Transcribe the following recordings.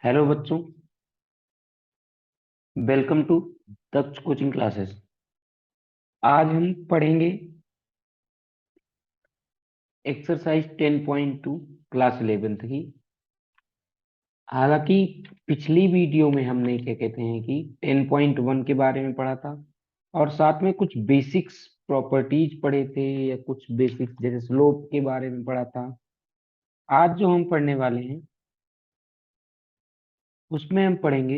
Hello बच्चों, welcome to Daksh coaching classes. आज हम पढ़ेंगे एक्सरसाइज 10.2 क्लास 11th की। हालांकि पिछली वीडियो में हमने क्या कहते हैं कि 10.1 के बारे में पढ़ा था और साथ में कुछ बेसिक्स प्रॉपर्टीज पढ़े थे या कुछ बेसिक्स जैसे स्लोप के बारे में पढ़ा था। आज जो हम पढ़ने वाले हैं उसमें हम पढ़ेंगे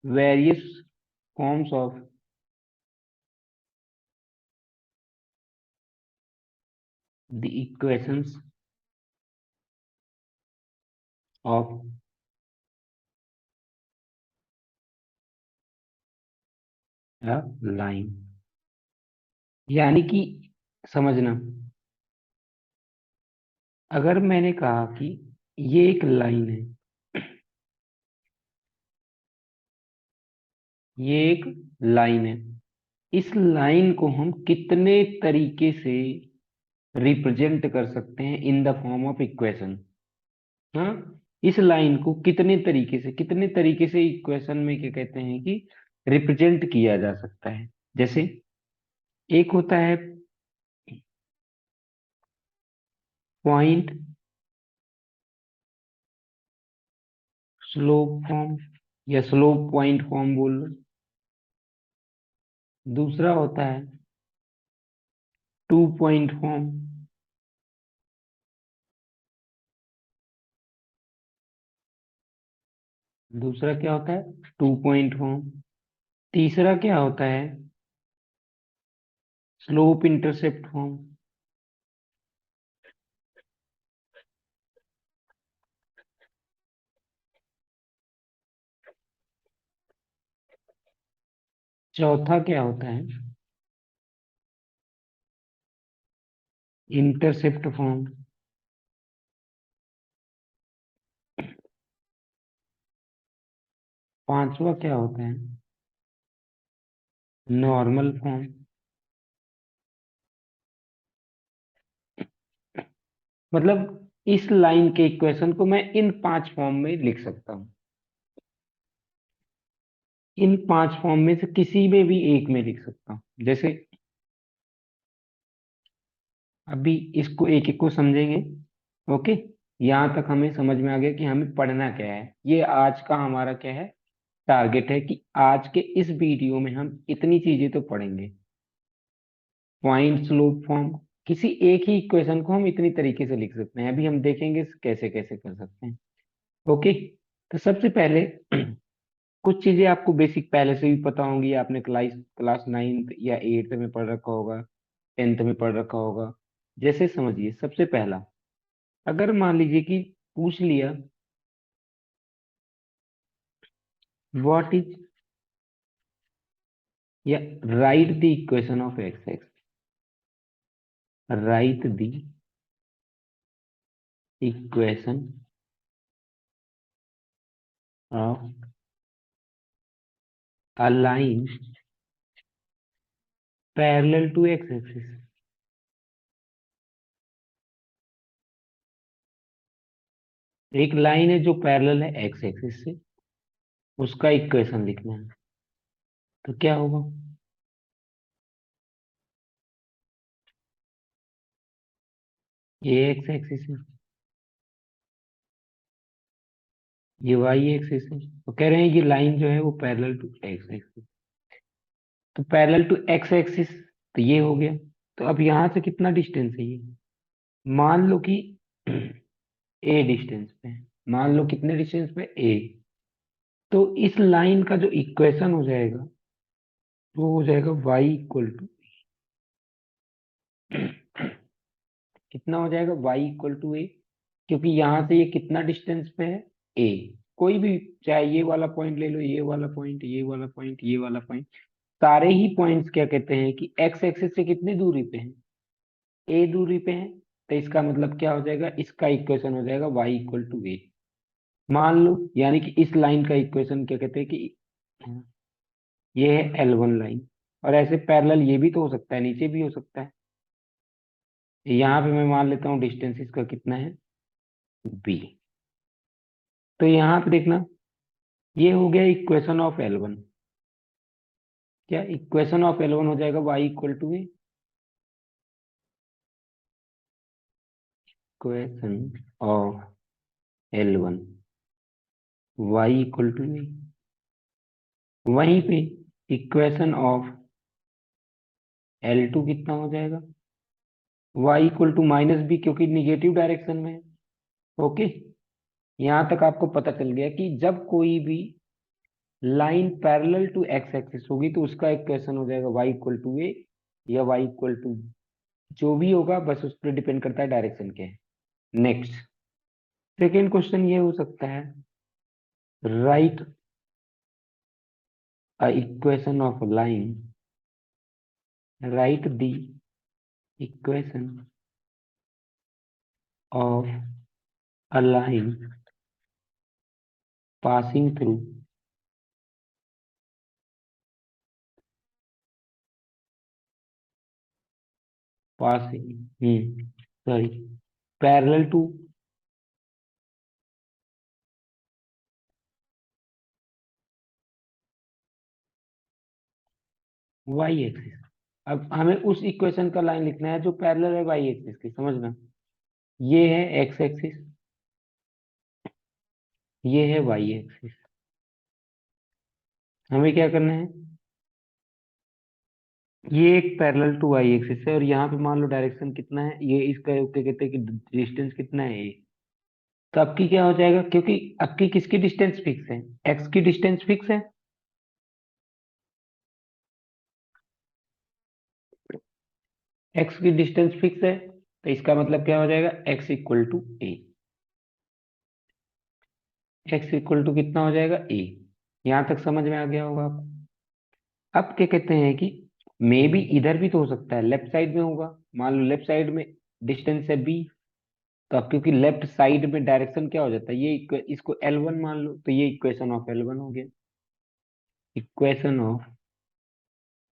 various forms of the equations of a line. यानी कि समझना, अगर मैंने कहा कि ये एक लाइन है, ये एक लाइन है, इस लाइन को हम कितने तरीके से रिप्रेजेंट कर सकते हैं in the form of equation. हाँ, इस लाइन को कितने तरीके से इक्वेशन में क्या कहते हैं कि रिप्रेजेंट किया जा सकता है। जैसे एक होता है पॉइंट स्लोप फॉर्म या स्लोप पॉइंट फॉर्म बोल लो। दूसरा होता है टू पॉइंट फॉर्म। दूसरा क्या होता है? Two point form. तीसरा क्या होता है? Slope intercept form. चौथा क्या होता है? Intercept form. पांचवा क्या होता है? Normal form. मतलब इस लाइन के इक्वेशन को मैं इन पांच फॉर्म में लिख सकता हूँ। इन पांच फॉर्म में से किसी में भी एक में लिख सकता हूँ। जैसे अभी इसको एक एक को समझेंगे। ओके, यहाँ तक हमें समझ में आ गया कि हमें पढ़ना क्या है। ये आज का हमारा क्या है, टारगेट है कि आज के इस वीडियो में हम इतनी चीजें तो पढ़ेंगे। पॉइंट स्लोप फॉर्म, किसी एक ही इक्वेशन को हम इतनी तरीके से लिख सकते हैं। अभी हम देखेंगे कैसे कैसे कर सकते हैं। ओके, तो सबसे पहले कुछ चीजें आपको बेसिक पहले से भी पता होंगी। आपने क्लास क्लास 9th या 8th में पढ़ रखा होगा, 10th में पढ़ रखा होगा। जैसे समझिए, सबसे पहला, अगर मान लीजिए कि पूछ लिया व्हाट इज या right the equation of x x, right the equation of a line parallel to x axis। एक लाइन है जो पैरेलल है एक्स एक्सिस से, उसका इक्वेशन लिखना है। तो क्या होगा? ये एक्स एक्सिस है, ये वाई एक्सिस है। तो कह रहे हैं ये लाइन जो है वो पैरेलल टू एक्स एक्सिस। तो पैरेलल टू एक्स एक्सिस, तो ये हो गया। तो अब यहां से कितना डिस्टेंस है ये? मान लो कि ए डिस्टेंस पे है। मान लो कितने डिस्टेंस पे? ए। तो इस लाइन का जो इक्वेशन हो जाएगा वो हो जाएगा y इक्वल टू कितना हो जाएगा? y इक्वल टू ए। क्योंकि यहां से ये कितना डिस्टेंस पे है? ए। कोई भी, चाहे ये वाला पॉइंट ले लो, ये वाला पॉइंट, ये वाला पॉइंट, ये वाला पॉइंट, सारे ही पॉइंट्स क्या कहते हैं कि एक्स एक्सिस से कितनी दूरी पे हैं? ए दूरी पे हैं। तो इसका मतलब क्या हो जाएगा? इसका इक्वेशन हो जाएगा y इक्वल टू ए। मान लो, यानी कि इस लाइन का इक्वेशन क्या कहते हैं कि ये है L1 लाइन। और ऐसे पैरेलल ये भी तो हो सकता है, नीचे भी हो सकता है। यहाँ पे मैं मान लेता हूँ डिस्टेंस इसका कितना है, बी। तो यहाँ पे देखना, ये हो गया इक्वेशन ऑफ L1। क्या इक्वेशन ऑफ L1 हो जाएगा, y equal to a, equation of L1 y equal to a. वहीं पे इक्वेशन ऑफ L2 कितना हो जाएगा, y equal to minus b, क्योंकि निगेटिव डायरेक्शन में है। ओके, यहां तक आपको पता चल गया कि जब कोई भी line parallel to X axis होगी तो उसका इक्वेशन हो जाएगा y इक्वल टू ए या y इक्वल टू, जो भी होगा बस उस पर डिपेंड करता है डायरेक्शन के। नेक्स्ट, सेकेंड क्वेश्चन ये हो सकता है, write a equation of line, write the equation of a line passing through passing sorry parallel to Y axis. अब हमें उस इक्वेशन का लाइन लिखना है जो पैरेलल है वाई एक्सिस की, समझना। ये है एक्स एक्सिस, ये है वाई एक्सिस। हमें क्या करना है, ये एक पैरेलल टू वाई एक्सिस है और यहाँ पे मान लो डायरेक्शन कितना है, ये इसका क्या कहते हैं कि डिस्टेंस कितना है ये। तो अब की क्या हो जाएगा, क्योंकि अब की किसकी डिस्टेंस फिक्स है, एक्स की डिस्टेंस फिक्स है, एक्स की डिस्टेंस फिक्स है, तो इसका मतलब क्या हो जाएगा, X equal to A. X equal to कितना हो जाएगा, ए। यहां तक समझ में आ गया होगा आपको। अब क्या कहते हैं कि मे बी इधर भी तो हो सकता है, लेफ्ट साइड में होगा। मान लो लेफ्ट साइड में डिस्टेंस है बी, तो अब क्योंकि लेफ्ट साइड में डायरेक्शन क्या हो जाता है, ये इसको L1 मान लो, तो ये इक्वेशन ऑफ L1 हो गया, इक्वेशन ऑफ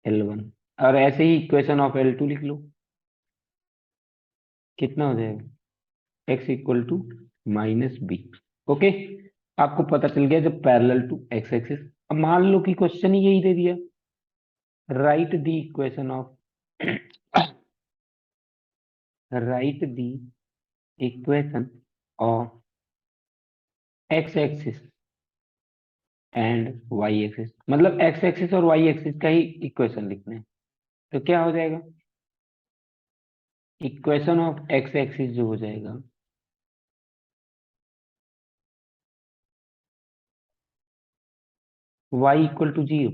L1। और ऐसे ही इक्वेशन ऑफ L2 लिख लो, कितना हो जाएगा, X equal to minus B. Okay, आपको पता चल गया जब पैरेलल टू एक्स एक्सिस। अब मान लो कि क्वेश्चन ही यही दे दिया, write the equation of write the equation of X axis and Y axis, मतलब एक्स एक्सिस और वाई एक्सिस का ही इक्वेशन लिखना है। तो क्या हो जाएगा, इक्वेशन ऑफ एक्स एक्सिस जो हो जाएगा, वाई इक्वल टू जीरो।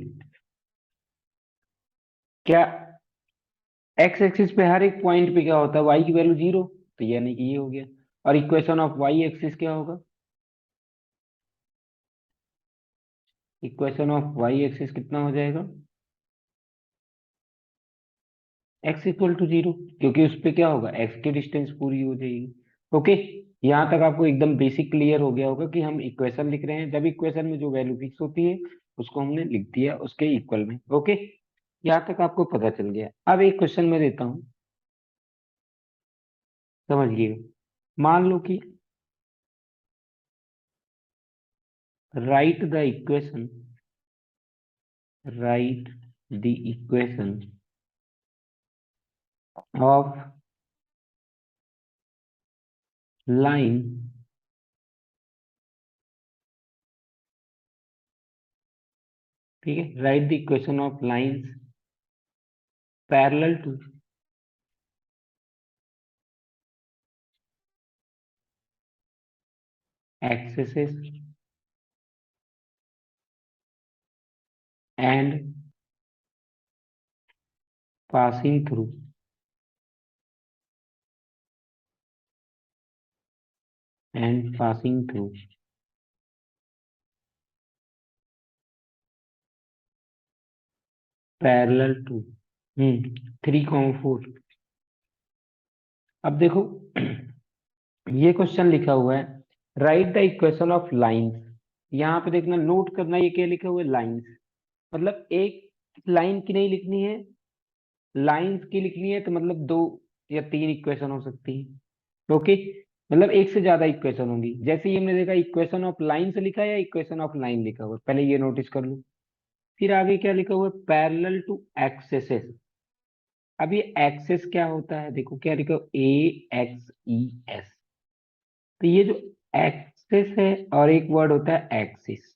क्या एक्स एक्सिस पे हर एक पॉइंट पे क्या होता है, वाई की वैल्यू जीरो, तो यानी कि ये हो गया। और इक्वेशन ऑफ वाई एक्सिस क्या होगा, इक्वेशन ऑफ वाई एक्सिस कितना हो जाएगा, एक्स इक्वल टू जीरो, क्योंकि उस पे क्या होगा, एक्स की डिस्टेंस पूरी हो जाएगी। ओके, यहाँ तक आपको एकदम बेसिक क्लियर हो गया होगा कि हम इक्वेशन लिख रहे हैं, जब इक्वेशन में जो वैल्यू फिक्स होती है उसको हमने लिख दिया उसके इक्वल में। ओके, यहाँ तक आपको पता चल गया। अब एक क्वेश्चन मैं देता हूँ, समझिए। मान लो कि write the equation, write the equation of line ठीक है, write the equation of lines parallel to axis and passing through and passing through parallel to 3,4। अब देखो ये क्वेश्चन लिखा हुआ है, write the equation of lines. यहाँ पे देखना, नोट करना, ये क्या लिखा हुआ है, लाइंस। मतलब एक लाइन की नहीं लिखनी है, लाइंस की लिखनी है, तो मतलब दो या 3 इक्वेशन हो सकती है। ओके, मतलब एक से ज्यादा इक्वेशन होंगी। जैसे ही हमने देखा इक्वेशन ऑफ लाइन से लिखा है या इक्वेशन ऑफ लाइन लिखा हुआ है, पहले ये नोटिस कर लो। फिर आगे क्या लिखा हुआ है, पैरेलल टू एक्सेसेस। अब ये एक्सेस क्या होता है, देखो क्या लिखा, AXES। तो ये जो एक्सेस है और एक वर्ड होता है एक्सिस।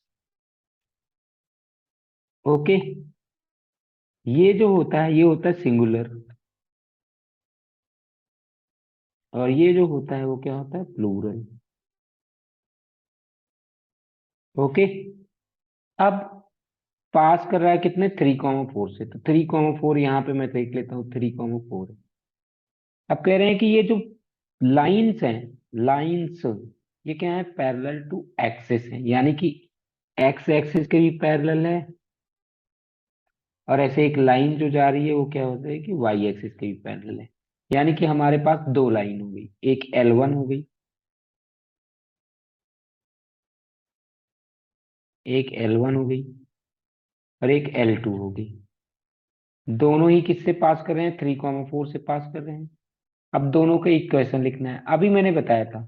ओके, ये जो होता है ये होता है सिंगुलर, और ये जो होता है वो क्या होता है, प्लूरल। ओके, अब पास कर रहा है कितने, 3,4 से, तो 3,4 यहाँ पे मैं देख लेता हूँ, 3,4। अब कह रहे हैं कि ये जो लाइंस हैं, लाइंस, ये क्या है, पैरेलल टू एक्सिस है, यानी कि एक्स एक्सिस के भी पैरेलल है, और ऐसे एक लाइन जो जा रही है वो क्या होता है कि वाई एक्सिस के भी पैरेलल है। यानी कि हमारे पास दो लाइन हो गई, एक L1 हो गई, एक L1 हो गई, और एक L2 हो गई। दोनों ही किससे पास कर रहे हैं, 3,4 से पास कर रहे हैं। अब दोनों का इक्वेशन लिखना है। अभी मैंने बताया था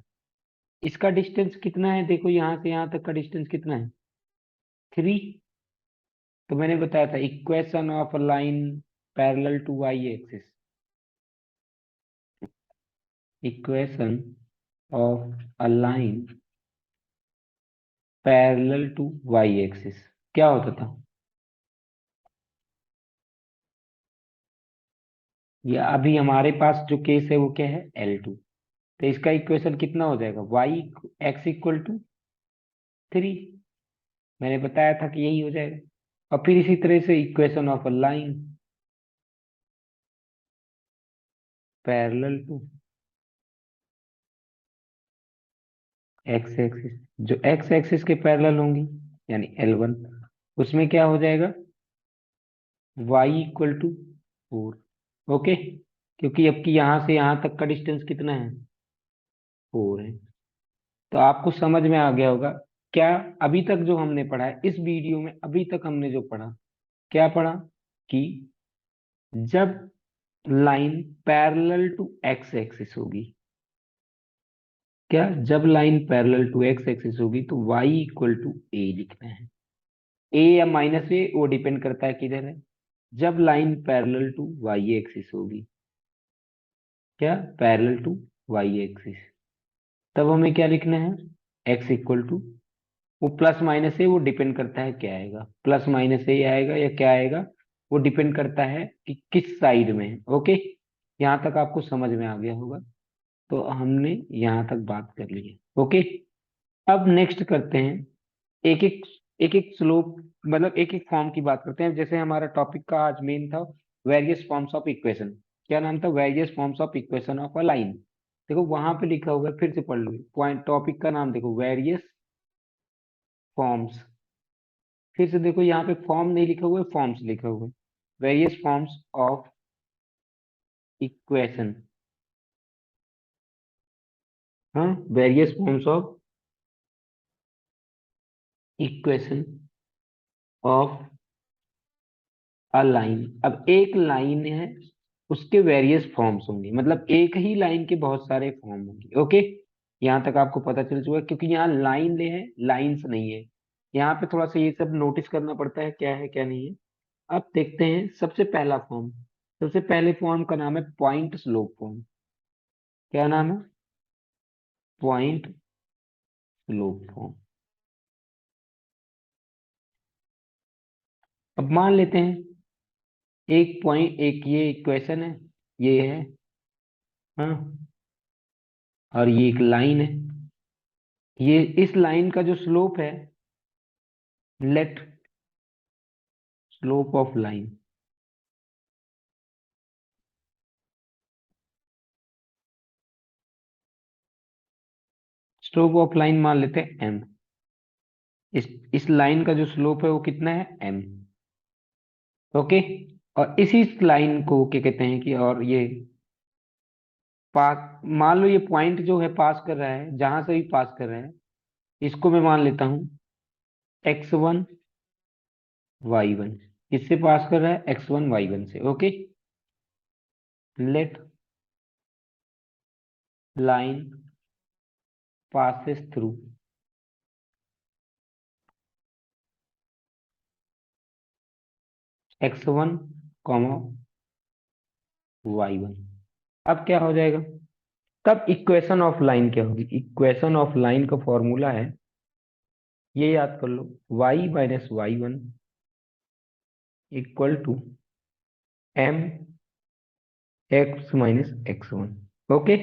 इसका डिस्टेंस कितना है, देखो यहाँ से यहाँ तक का डिस्टेंस कितना है, 3। तो मैंने बताया था equation of a line parallel to Y axis, equation of a line parallel to Y axis क्या होता था, या अभी हमारे पास जो केस है वो क्या है, L2। तो इसका इक्वेशन कितना हो जाएगा, वाई एक्स इक्वल टू 3। मैंने बताया था कि यही हो जाएगा। और फिर इसी तरह से equation of a line parallel to X axis, जो एक्स एक्सिस के पैरेलल होंगी, यानी L1, उसमें क्या हो जाएगा, वाई इक्वल टू 4। ओके, क्योंकि अब की यहाँ से यहाँ तक का डिस्टेंस कितना है, 4 है। तो आपको समझ में आ गया होगा क्या, अभी तक जो हमने पढ़ा है इस वीडियो में, अभी तक हमने जो पढ़ा, क्या पढ़ा, कि जब line parallel to X axis होगी, क्या, जब line parallel to X axis होगी तो वाई इक्वल टू ए लिखना है। ए या -A वो डिपेंड करता है किधर है। जब line parallel to Y axis होगी, क्या, पैरेलल टू वाई एक्सिस, तब हमें क्या लिखना है, एक्स इक्वल टू, वो प्लस माइनस है वो डिपेंड करता है क्या आएगा, प्लस माइनस ए आएगा या क्या आएगा, वो डिपेंड करता है कि किस साइड में है। ओके, यहाँ तक आपको समझ में आ गया होगा। तो हमने यहाँ तक बात कर ली है। ओके, अब नेक्स्ट करते हैं, एक एक एक एक स्लोप, मतलब एक एक फॉर्म की बात करते हैं। जैसे हमारा टॉपिक का आज मेन था वेरियस फॉर्म्स ऑफ इक्वेशन, क्या नाम था, various forms of equation of a line. देखो वहां पे लिखा हुआ है, फिर से पढ़ लो पॉइंट, टॉपिक का नाम देखो, वेरियस फॉर्म्स। फिर से देखो यहाँ पे फॉर्म नहीं लिखा हुआ है, फॉर्म्स लिखा हुआ है, वेरियस फॉर्म्स ऑफ इक्वेशन। हाँ, various forms of equation of a line. अब एक लाइन है, उसके वेरियस फॉर्म्स होंगे, मतलब एक ही लाइन के बहुत सारे फॉर्म होंगे। ओके, यहाँ तक आपको पता चल चुका है, क्योंकि यहाँ लाइन ले है, लाइंस नहीं है। यहाँ पे थोड़ा सा ये सब नोटिस करना पड़ता है क्या नहीं है। अब देखते हैं सबसे पहला फॉर्म, सबसे पहले फॉर्म का नाम है पॉइंट स्लोप फॉर्म। क्या नाम है, पॉइंट स्लोप फॉर्म। अब मान लेते हैं एक पॉइंट, एक ये इक्वेशन है, ये है, हाँ, और ये एक लाइन है। ये इस लाइन का जो स्लोप है, let slope of line, slope of line मान लेते हैं m। इस लाइन का जो स्लोप है वो कितना है, m। ओके, और इसी लाइन को क्या कहते हैं कि, और ये पास, मान लो ये पॉइंट जो है पास कर रहा है, जहां से भी पास कर रहा है, इसको मैं मान लेता हूं x1 y1। किससे पास कर रहा है, x1 y1 से। Okay, let line passes through x1, y1। अब क्या हो जाएगा? तब इक्वेशन ऑफ लाइन क्या होगी? इक्वेशन ऑफ लाइन का फॉर्मूला है, ये याद कर लो, y minus Y one equal to M x minus x one. Okay,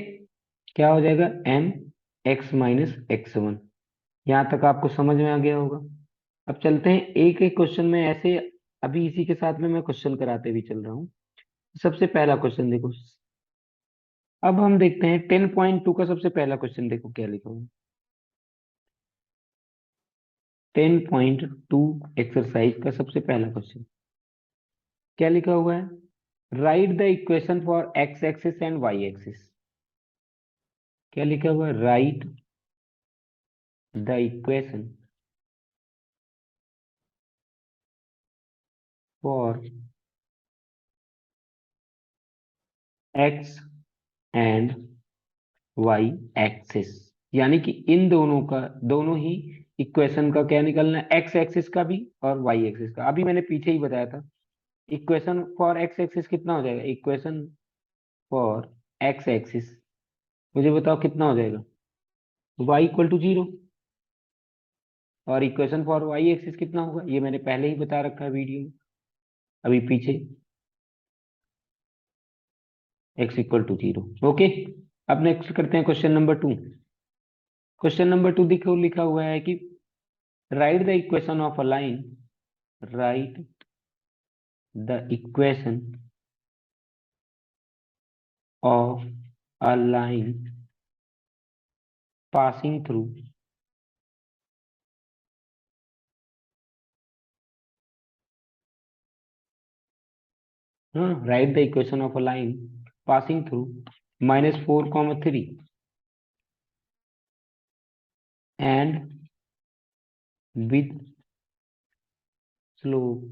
क्या हो जाएगा? M x minus x one. यहाँ तक आपको समझ में आ गया होगा। अब चलते हैं एक एक क्वेश्चन में ऐसे, अभी इसी के साथ में मैं क्वेश्चन कराते भी चल रहा हूँ। सबसे पहला क्वेश्चन देखो। अब हम देखते हैं 10.2 का सबसे पहला क्वेश्चन, देखो क्या लिखा हुआ है। 10.2 एक्सरसाइज का सबसे पहला क्वेश्चन क्या लिखा हुआ है? Write the equation for X axis and Y axis. क्या लिखा हुआ है? Write the equation for X and Y axis. यानी कि इन दोनों का, दोनों ही इक्वेशन का क्या निकलना है? एक्स एक्सिस का भी और वाई एक्सिस का। अभी मैंने पीछे ही बताया था, इक्वेशन फॉर एक्स एक्सिस कितना हो जाएगा? इक्वेशन फॉर एक्स एक्सिस मुझे बताओ कितना हो जाएगा? Y equal to zero. और इक्वेशन फॉर वाई एक्सिस कितना होगा? ये मैंने पहले ही बता रखा है वीडियो में, अभी पीछे, X equal to zero. Okay, अब नेक्स्ट करते हैं क्वेश्चन नंबर 2। क्वेश्चन नंबर 2 देखो, लिखा हुआ है कि write the equation of a line, write the equation of a line passing through write the equation of a line passing through minus 4 comma 3 and with slope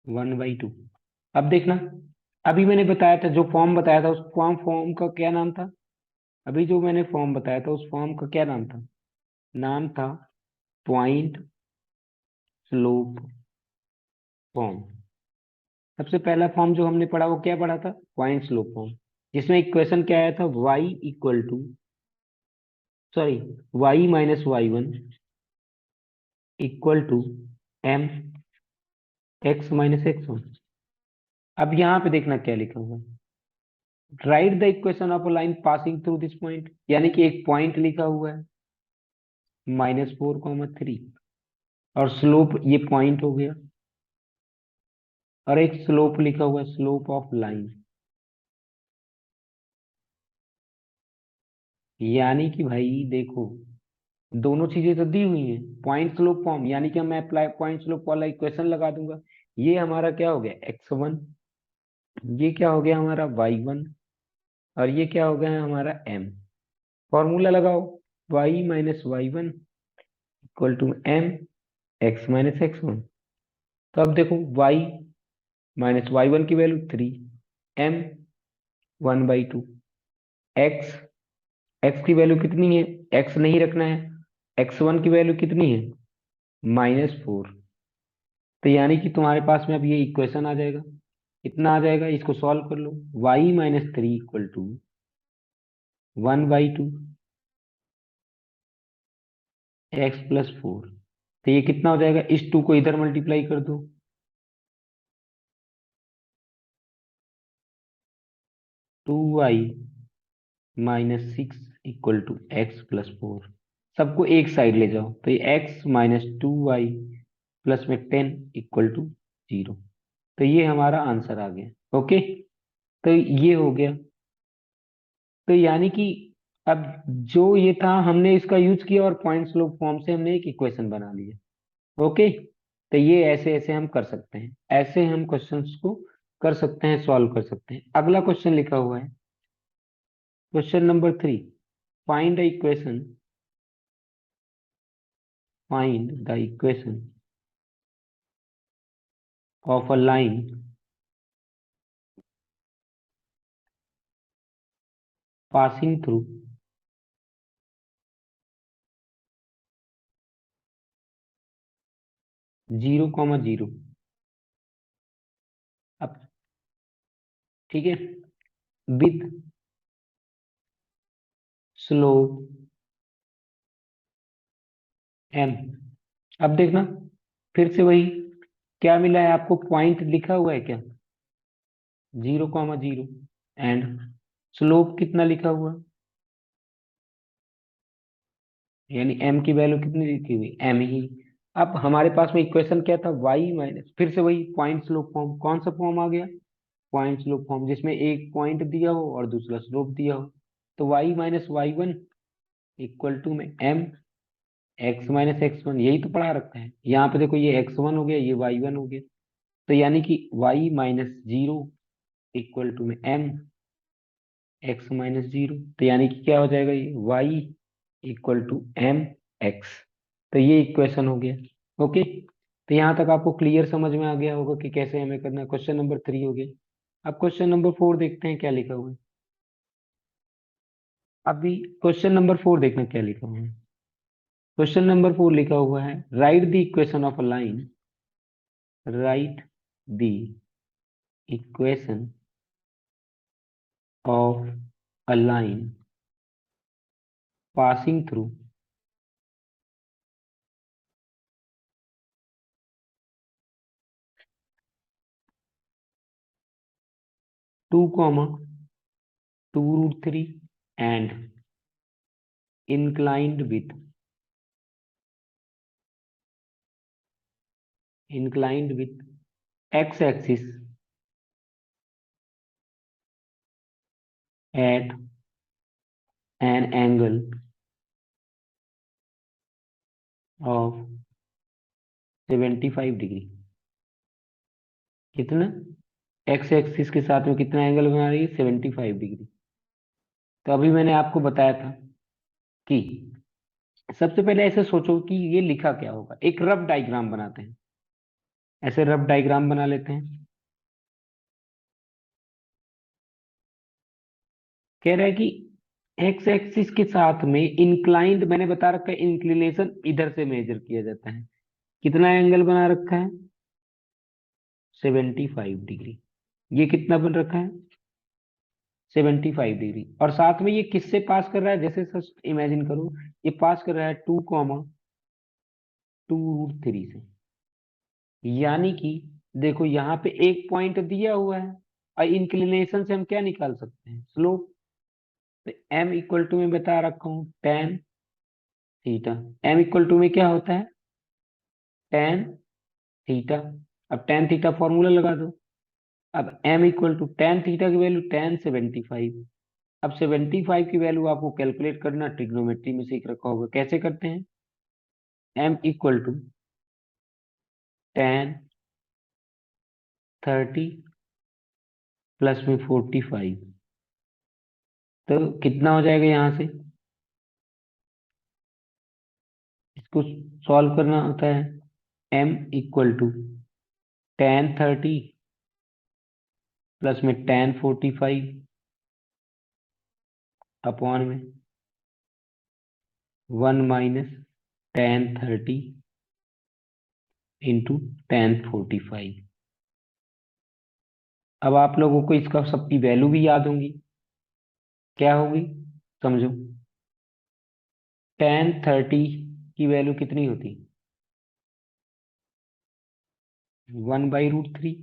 1/2। अब देखना, अभी मैंने बताया था, जो फॉर्म बताया था, उस फॉर्म फॉर्म का क्या नाम था? अभी जो मैंने फॉर्म बताया था, उस फॉर्म का क्या नाम था? नाम था पॉइंट स्लोप फॉर्म। सबसे पहला फॉर्म जो हमने पढ़ा वो क्या पढ़ा था? पॉइंट स्लोप फॉर्म, जिसमें इक्वेशन क्या आया था? y equal to, sorry, y minus Y one equal to M x minus x one. अब यहाँ पे देखना क्या लिखा हुआ है, write the equation of a line passing through this point. यानी कि एक पॉइंट लिखा हुआ है -4, 3, और स्लोप ये पॉइंट हो गया, और एक स्लोप लिखा हुआ है, स्लोप ऑफ लाइन। यानी कि भाई देखो, दोनों चीजें तो दी हुई हैं, पॉइंट स्लोप फॉर्म, यानी कि मैं अप्लाई पॉइंट स्लोप वाला इक्वेशन लगा दूंगा। ये हमारा क्या हो गया? x1, ये क्या हो गया हमारा? y1, और ये क्या हो गया है हमारा? m। फॉर्मूला लगाओ, y minus Y one equal to M x minus x one. तो अब देखो, y माइनस वाई वन की वैल्यू 3, m 1/2, x x की वैल्यू कितनी है? x नहीं रखना है, x1 की वैल्यू कितनी है? -4। तो यानी कि तुम्हारे पास में अब ये इक्वेशन आ जाएगा, इतना आ जाएगा, इसको सॉल्व कर लो। y-3 equal to 1/2 X plus 4। तो ये कितना हो जाएगा? इस 2 को इधर मल्टीप्लाई कर दो, 2y-6 equal to x plus 4। सबको एक साइड ले जाओ, तो ये x-2y प्लस में 10 इक्वल टू 0। तो ये हमारा आंसर आ गया। ओके, तो ये हो गया। तो यानी कि अब जो ये था, हमने इसका यूज किया और पॉइंट स्लोप फॉर्म से हमने एक इक्वेशन बना लिया। ओके, तो ये ऐसे ऐसे हम कर सकते हैं, ऐसे हम क्वेश्चंस को कर सकते हैं, सॉल्व कर सकते हैं। अगला क्वेश्चन लिखा हुआ है, question number 3, find the equation, find the equation of a line passing through 0,0। अब ठीक है, विथ स्लोप m। अब देखना, फिर से वही, क्या मिला है आपको, पॉइंट लिखा हुआ है क्या, 0,0, एंड स्लोप कितना लिखा हुआ, यानी m की वैल्यू कितनी लिखी हुई, m ही। अब हमारे पास में इक्वेशन क्या था, y माइनस, फिर से वही पॉइंट स्लोप फॉर्म, कौन सा फॉर्म आ गया, पॉइंट स्लोप फॉर्म, जिसमें एक पॉइंट दिया हो और दूसरा स्लोप दिया हो। तो y minus Y one equal to में m x minus x one, यही तो पढ़ा रखा है। यहाँ पे देखो, ये x1 हो गया, ये y1 हो गया। तो यानी कि y minus zero equal to में m x माइनस जीरो। तो यानी कि क्या हो जाएगा, ये y equal to m x। तो ये इक्वेशन हो गया। ओके, तो यहाँ तक आपको क्लियर समझ में आ गया होगा कि कैसे हमें करना है। क्वेश्चन नंबर 3 हो गया। अब क्वेश्चन नंबर 4 देखते हैं क्या लिखा हुआ है। अभी क्वेश्चन नंबर 4 देखना क्या लिखा हुआ है। क्वेश्चन नंबर 4 लिखा हुआ है, write the equation of a line, write the equation of a line passing through two comma two root three and inclined with x axis at an angle of 75 degree. कितना, x एक्सिस के साथ में कितना angle बना रही है, 75 degree. तो अभी मैंने आपको बताया था कि सबसे पहले ऐसे सोचो कि ये लिखा क्या होगा, एक रफ डायग्राम बनाते हैं। ऐसे रफ डायग्राम बना लेते हैं। कह रहा है कि एक्स एक्सिस के साथ में इंक्लाइंड, मैंने बता रखा है इंक्लिनेशन इधर से मेजर किया जाता है। कितना एंगल बना रखा है, 75 डिग्री। ये कितना बन रखा है, 75 डिग्री। और साथ में ये किससे पास कर रहा है, जैसे सच इमेजिन करो, ये पास कर रहा है 2,2√3 से। यानी कि देखो, यहाँ पे एक पॉइंट दिया हुआ है, और इंक्लिनेशन से हम क्या निकाल सकते हैं, स्लोप। तो m इक्वल टू में बता रखा हूँ tan theta. m equal to में क्या होता है, टेन थीटा। अब टेन थीटा फॉर्मूला लगा दो। अब m equal to tan theta की वैल्यू टेन 75। अब 75 की वैल्यू आपको कैलकुलेट करना, ट्रिग्नोमेट्री में सीख रखा होगा, कैसे करते हैं, m equal to tan 30 plus में 45। तो कितना हो जाएगा यहाँ से, इसको सॉल्व करना होता है, m equal to tan 30 plus में टेन 45 अपॉन में one minus tan 30 into tan 45। अब आप लोगों को इसका सबकी वैल्यू भी याद होंगी, क्या होगी, समझो। टेन 30 की वैल्यू कितनी होती, 1/√3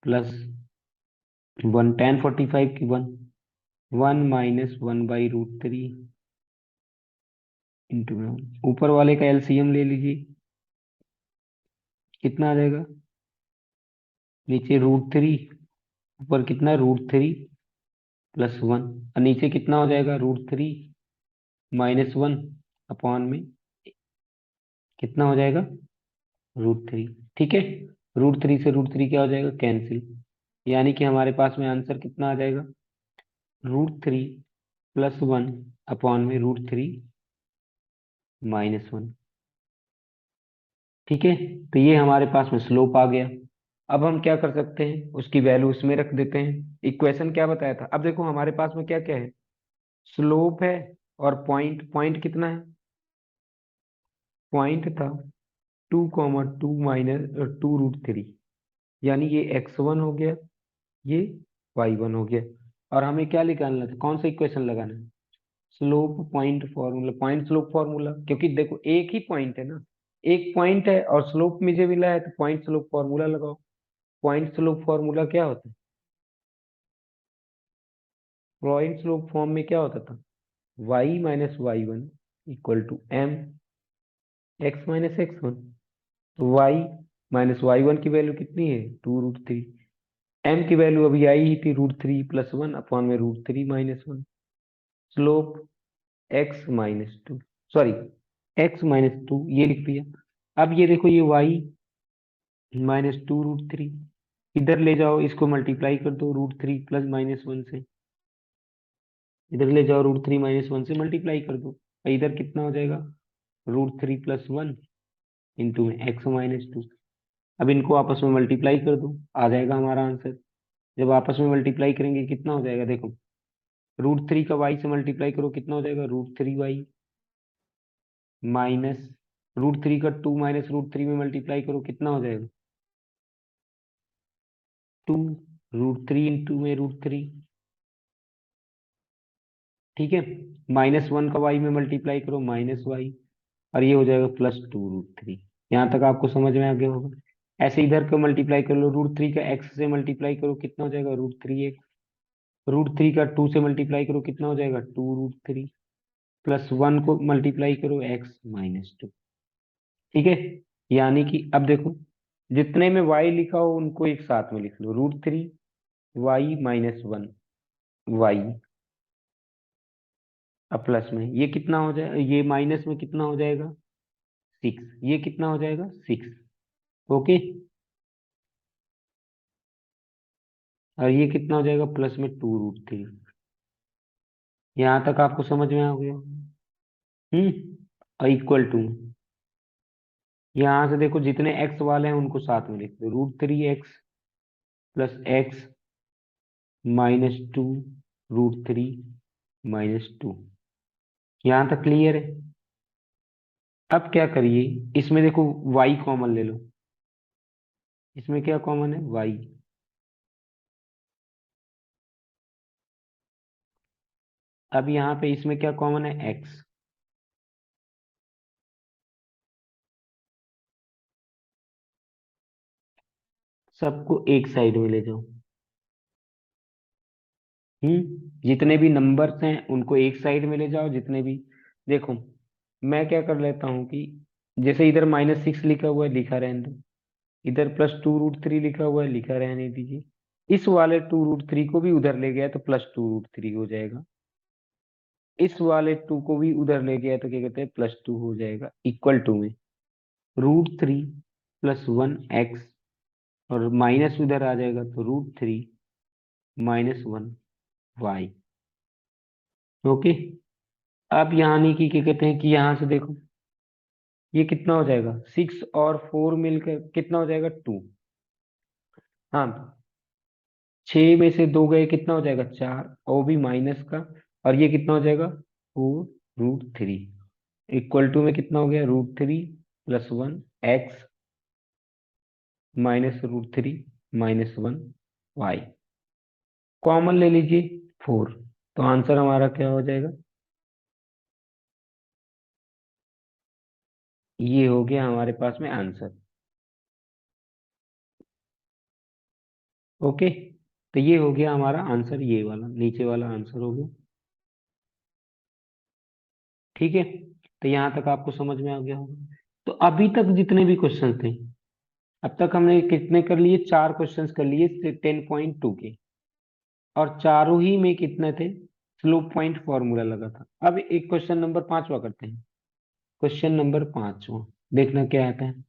प्लस वन, टेन 45 की वन, वन माइनस 1/√3 इंटू में, ऊपर वाले का एलसीएम ले लीजिए, कितना आ जाएगा, नीचे √3, ऊपर कितना, √3 प्लस वन, और नीचे कितना हो जाएगा, √3 माइनस वन अपॉन में कितना हो जाएगा, √3। ठीक है, √3 से √3 क्या हो जाएगा, कैंसिल। यानी कि हमारे पास में आंसर कितना आ जाएगा, √3 प्लस वन अपॉन में √3 माइनस वन। ठीक है, तो ये हमारे पास में स्लोप आ गया। अब हम क्या कर सकते हैं, उसकी वैल्यू उसमें रख देते हैं। इक्वेशन क्या बताया था, अब देखो हमारे पास में क्या क्या है, स्लोप है और पॉइंट। पॉइंट कितना है, पॉइंट था 2,2 - 2√3, यानी ये x1 हो गया, ये y1 हो गया। और हमें क्या निकालना था, कौन सा इक्वेशन लगाना है, slope point formula, point slope formula. क्योंकि देखो एक ही पॉइंट है ना, एक पॉइंट है और स्लोप मुझे मिला है, तो पॉइंट स्लोप फॉर्मूला लगाओ। पॉइंट स्लोप फॉर्मूला क्या होता है, पॉइंट स्लोप फॉर्म में क्या होता था, y - y1 = m x - x1। तो y - y1 की वैल्यू कितनी है, 2√3। m की वैल्यू अभी आई ही थी √3 + 1/√3 - 1। स्लोप x - 2, सॉरी x - 2 ये लिख दिया। अब ये देखो ये y - 2√3, इधर ले जाओ, इसको मल्टीप्लाई कर दो √3 + -1 से। इधर ले जाओ, √3 - 1 से मल्टीप्लाई कर दो, और इधर कितना हो जाएगा, √3 + 1 इंटू में x - 2। अब इनको आपस में मल्टीप्लाई कर दो, आ जाएगा हमारा आंसर। जब आपस में मल्टीप्लाई करेंगे कितना हो जाएगा, देखो √3 का y से मल्टीप्लाई करो, कितना हो जाएगा, √3y माइनस √3 का 2 - √3 में मल्टीप्लाई करो, कितना हो जाएगा, 2 √3 इंटू में √3। ठीक है, -1 का y में मल्टीप्लाई करो, -y, और ये हो जाएगा +2√3। यहाँ तक आपको समझ में आ गया होगा। ऐसे इधर का मल्टीप्लाई कर लो, √3 का x से मल्टीप्लाई करो, कितना हो जाएगा, √3x। √3 का 2 से मल्टीप्लाई करो, कितना हो जाएगा, 2√3, +1 को मल्टीप्लाई करो, x - 2। ठीक है, यानी कि अब देखो, जितने में y लिखा हो उनको एक साथ में लिख लो, √3y - 1y, अब प्लस में ये कितना हो जाएगा, ये माइनस में कितना हो जाएगा, 6, ये कितना हो जाएगा, 6। ओके, और ये कितना हो जाएगा, प्लस में 2√3। यहाँ तक आपको समझ में आ गया। और इक्वल टू, यहाँ से देखो जितने x वाले हैं उनको साथ में लिख दो, √3x + x - 2√3 - 2। यहाँ तक क्लियर है। अब क्या करिए, इसमें देखो y कॉमन ले लो, इसमें क्या कॉमन है, y। अब यहाँ पे इसमें क्या कॉमन है, x। सबको एक साइड में ले जाओ। जितने भी नंबर्स हैं उनको एक साइड में ले जाओ, जितने भी, देखो मैं क्या कर लेता हूँ कि जैसे इधर -6 लिखा हुआ है, लिखा रहने दो। इधर +2√3 लिखा हुआ है, लिखा रहने दीजिए। इस वाले 2√3 को भी उधर ले गया तो +2√3 हो जाएगा। इस वाले 2 को भी उधर ले गया तो क्या कहते हैं, +2 हो जाएगा, इक्वल टू में √3 + 1x, और माइनस उधर आ जाएगा तो √3 - 1y। ओके, अब यहाँ नहीं कि क्या कहते हैं कि यहाँ से देखो ये कितना हो जाएगा, 6 और 4 मिलकर कितना हो जाएगा, 2। हाँ, 6 में से 2 गए, कितना हो जाएगा, 4, और वो भी माइनस का। और ये कितना हो जाएगा, 4√3, इक्वल टू में कितना हो गया, √3 + 1x -√3 - 1y। कॉमन ले लीजिए 4, तो आंसर हमारा क्या हो जाएगा, ये हो गया हमारे पास में आंसर। ओके, तो ये हो गया हमारा आंसर, ये वाला नीचे वाला आंसर हो गया। ठीक है, तो यहाँ तक आपको समझ में आ गया होगा। तो अभी तक जितने भी क्वेश्चन थे, अब तक हमने कितने कर लिए, 4 क्वेश्चंस कर लिए 10.2 के, और चारों ही में कितने थे, स्लोप पॉइंट फॉर्मूला लगा था। अब एक क्वेश्चन नंबर 5वां करते हैं। क्वेश्चन नंबर 5वां, देखना क्या आता है।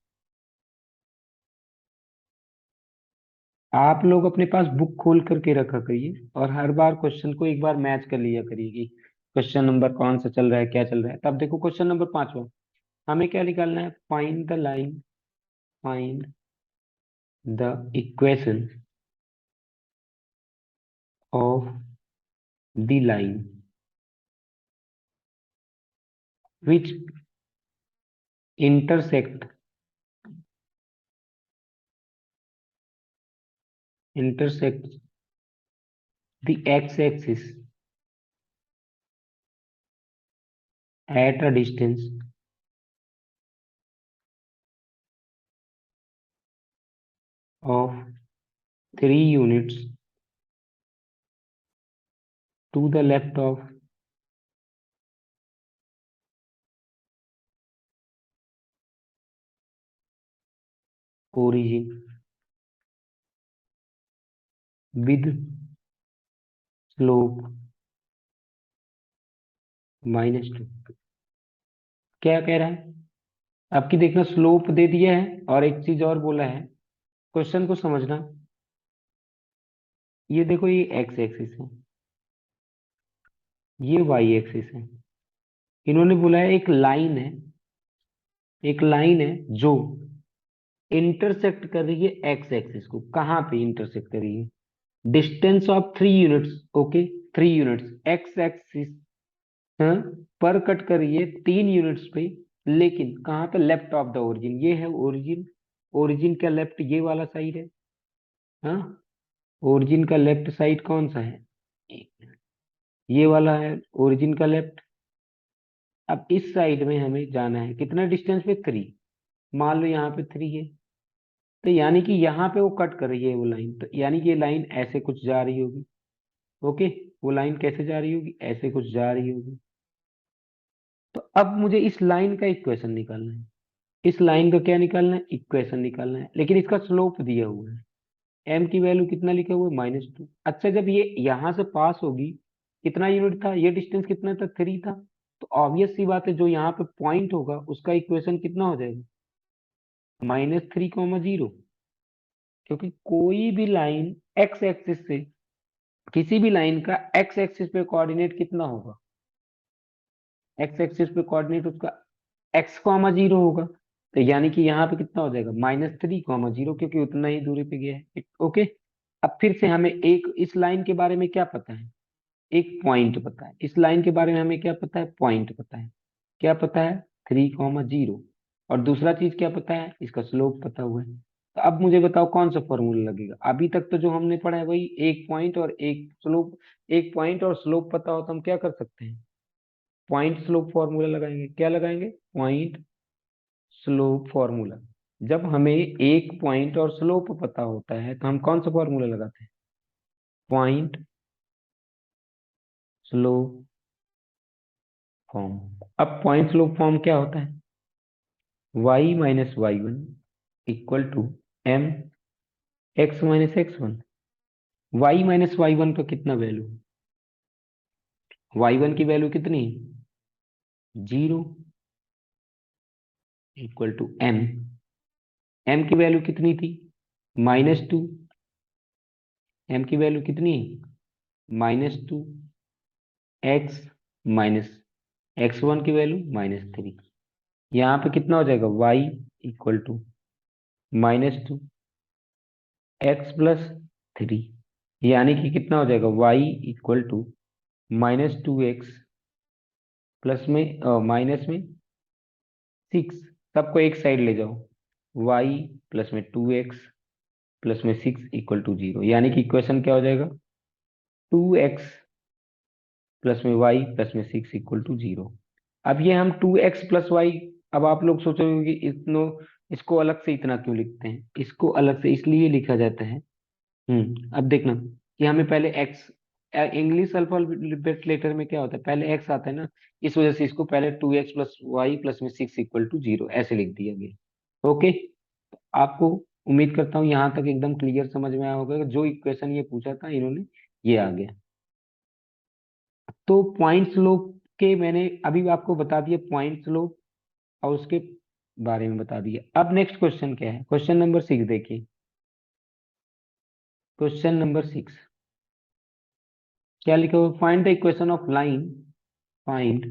आप लोग अपने पास बुक खोल करके रखा करिए, और हर बार क्वेश्चन को एक बार मैच कर लिया करिए कि क्वेश्चन नंबर कौन सा चल रहा है, क्या चल रहा है। तब देखो क्वेश्चन नंबर 5वां, हमें क्या निकालना है, find the line, find the equation of the line which intersects the x-axis at a distance of 3 units to the left of origin with slope -2। क्या कह रहा है? आपकी देखना, स्लोप दे दिया है और एक चीज और बोला है। क्वेश्चन को समझना। ये देखो, ये एक्स एक्सिस है, ये वाई एक्सिस है। इन्होंने बोला है एक लाइन है जो इंटरसेक्ट कर रही है एक्स एक्सिस को। कहाँ पे इंटरसेक्ट कर रही है? Distance of 3 units. Okay, 3 units x axis पर कट कर रही है 3 यूनिट्स पे। लेकिन कहाँ पे? Left of the origin. ये है ओरिजिन। ओरिजिन का लेफ्ट ये वाला साइड है। हाँ, ओरिजिन का लेफ्ट साइड कौन सा है? ये वाला है ओरिजिन का लेफ्ट। अब इस साइड में हमें जाना है कितना डिस्टेंस पे? 3। मान लो यहाँ पे 3 है, तो यानी कि यहाँ पे वो कट कर रही है वो लाइन, तो यानी कि ये लाइन ऐसे कुछ जा रही होगी। ओके, वो लाइन कैसे जा रही होगी? ऐसे कुछ जा रही होगी। तो अब मुझे इस लाइन का इक्वेशन निकालना है। इस लाइन का क्या निकालना है? इक्वेशन निकालना है। लेकिन इसका स्लोप दिया हुआ है। एम की वैल्यू कितना लिखा हुआ है? -2। अच्छा, जब ये यहां से पास होगी, कितना यूनिट था ये? डिस्टेंस कितना था? 3 था। तो ऑब्वियस सी बात है, जो यहाँ पे पॉइंट होगा उसका इक्वेशन कितना हो जाएगा? -3, 0। क्योंकि कोई भी लाइन एक्स एक्सिस से, किसी भी लाइन का एक्स एक्सिस पे कोऑर्डिनेट कितना होगा? एक्स एक्सिस पे कोऑर्डिनेट उसका x, 0 होगा। तो यानी कि यहाँ पे कितना हो जाएगा? -3, 0, क्योंकि उतना ही दूरी पे गया है। ओके। अब फिर से हमें एक इस लाइन के बारे में क्या पता है? एक पॉइंट पता है। इस लाइन के बारे में हमें क्या पता है? पॉइंट पता है। क्या पता है? 3, 0। और दूसरा चीज क्या पता है? इसका स्लोप पता हुआ है। तो अब मुझे बताओ कौन सा फॉर्मूला लगेगा? अभी तक तो जो हमने पढ़ा है वही, एक पॉइंट और एक स्लोप। एक पॉइंट और स्लोप पता हो तो हम क्या कर सकते हैं? पॉइंट स्लोप फॉर्मूला लगाएंगे। क्या लगाएंगे? Point slope formula. जब हमें एक पॉइंट और स्लोप पता होता है तो हम कौन सा फॉर्मूला लगाते हैं? Point slope form. अब पॉइंट स्लोप फॉर्म क्या होता है? y-y1 = m x-x1। y का कितना वैल्यू? y1 की वैल्यू कितनी? 0 = m। m की वैल्यू कितनी थी? -2। m की वैल्यू कितनी? -2। x माइनस x1 की वैल्यू -3। यहाँ पे कितना हो जाएगा? y = -2 x + 3। यानी कि कितना हो जाएगा? y -2x प्लस में माइनस में 6। सबको एक साइड ले जाओ। y प्लस में 2x प्लस में 6 = 0। यानी कि इक्वेशन क्या हो जाएगा? 2x प्लस में y प्लस में 6 = 0। अब ये हम 2x + y, अब आप लोग सोचोगे कि इसको अलग से इतना क्यों लिखते हैं? इसको अलग से इसलिए लिखा जाता है। अब देखना कि हमें पहले x, इंग्लिश अल्फाबेट लेटर में क्या होता है? पहले x आता है ना। इस वजह से इसको पहले 2x + y प्लस में 6 = 0 ऐसे लिख दिया गया। ओके। आपको उम्मीद करता हूँ यहाँ तक एकदम क्लियर समझ में आया होगा। जो इक्वेशन ये पूछा था इन्होंने, ये आ गया। तो पॉइंट स्लोप के मैंने अभी आपको बता दिया, पॉइंट स्लोप और उसके बारे में बता दिया। अब नेक्स्ट क्वेश्चन क्या है? क्वेश्चन नंबर 6 देखिए। क्वेश्चन नंबर 6 क्या लिखा हुआ? Find the equation of line. Find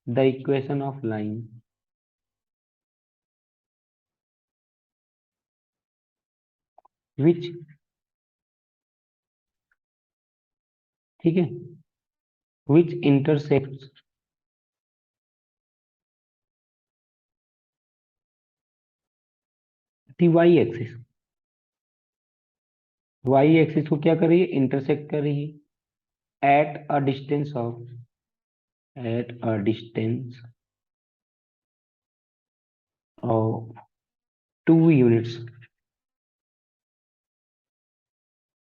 the equation of line which, ठीक है, विच इंटरसेक्ट्स दी वाई एक्सिस। वाई एक्सिस को क्या कर रही है, इंटरसेक्ट कर रही है at a distance of, at a distance of 2 units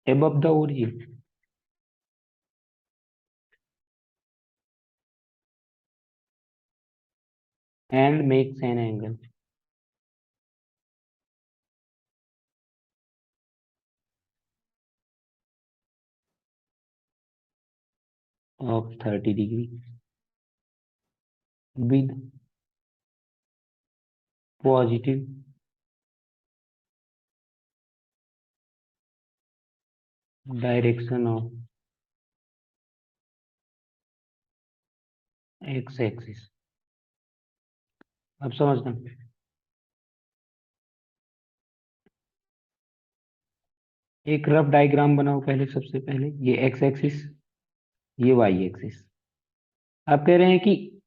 above the origin and makes an angle of 30 degree with positive direction of x axis। अब समझना, एक रफ डायग्राम बनाओ पहले, सबसे पहले ये एक्स एक्सिस, ये वाई एक्सिस। अब कह रहे हैं कि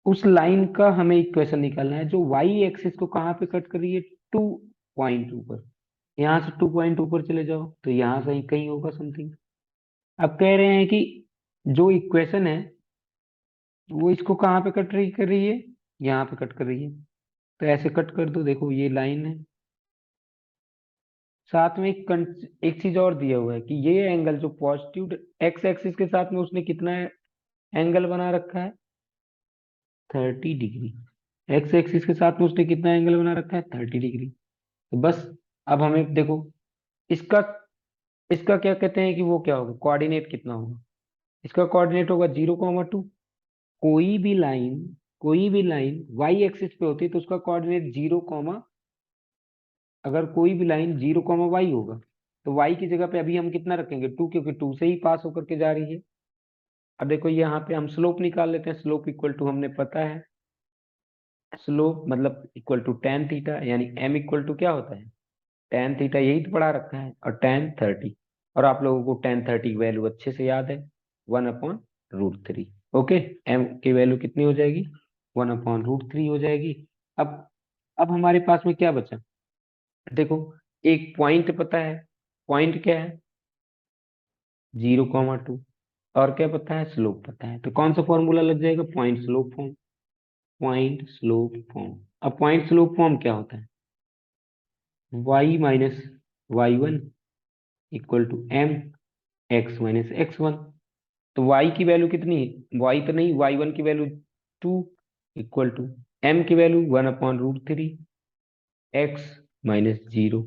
उस लाइन का हमें इक्वेशन निकालना है जो वाई एक्सिस को कहाँ पे कट कर रही है, 2 पॉइंट ऊपर। यहाँ से 2 पॉइंट ऊपर चले जाओ तो यहाँ से कहीं होगा समथिंग। अब कह रहे हैं कि जो इक्वेशन है वो इसको कहाँ पे कट रही कर रही है, यहाँ पे कट कर रही है। तो ऐसे कट कर दो, देखो ये लाइन है। साथ में एक चीज और दिया हुआ है कि ये एंगल जो पॉजिटिव एक्स एक्सिस के साथ में उसने कितना एंगल बना रखा है, 30 डिग्री। एक्स एक्सिस के साथ में उसने कितना एंगल बना रखा है, 30 डिग्री। तो बस अब हमें देखो इसका इसका क्या कहते हैं कि वो क्या होगा, कोऑर्डिनेट कितना होगा। इसका कोऑर्डिनेट होगा 0,2। कोई भी लाइन वाई एक्सिस पे होती है तो उसका कोऑर्डिनेट 0, अगर कोई भी लाइन 0, वाई होगा तो वाई की जगह पे अभी हम कितना रखेंगे, 2, क्योंकि 2 से ही पास होकर के जा रही है। अब देखो यहाँ पे हम स्लोप निकाल लेते हैं। स्लोप इक्वल टू हमने पता है, स्लोप मतलब इक्वल टू टेन थीटा, यानी एम इक्वल टू क्या होता है, टेन थीटा, यही तो पढ़ा रखा है, और टेन थर्टी। और आप लोगों को टेन थर्टी की वैल्यू अच्छे से याद है, 1/√3। ओके, एम की वैल्यू कितनी हो जाएगी, 1/√3 हो जाएगी। अब अब हमारे पास में क्या बचा, देखो एक पॉइंट पता है, पॉइंट क्या है, 0,2। और क्या पता है, स्लोप पता है। तो कौन सा फॉर्मूला लग जाएगा, point slope form. Point slope form. अब पॉइंट स्लोप फॉर्म क्या होता है, y - y1 equal to M x - x1। तो y की वैल्यू कितनी है, y तो नहीं, y1 की वैल्यू 2 इक्वल टू m की वैल्यू 1/√3 x - 0।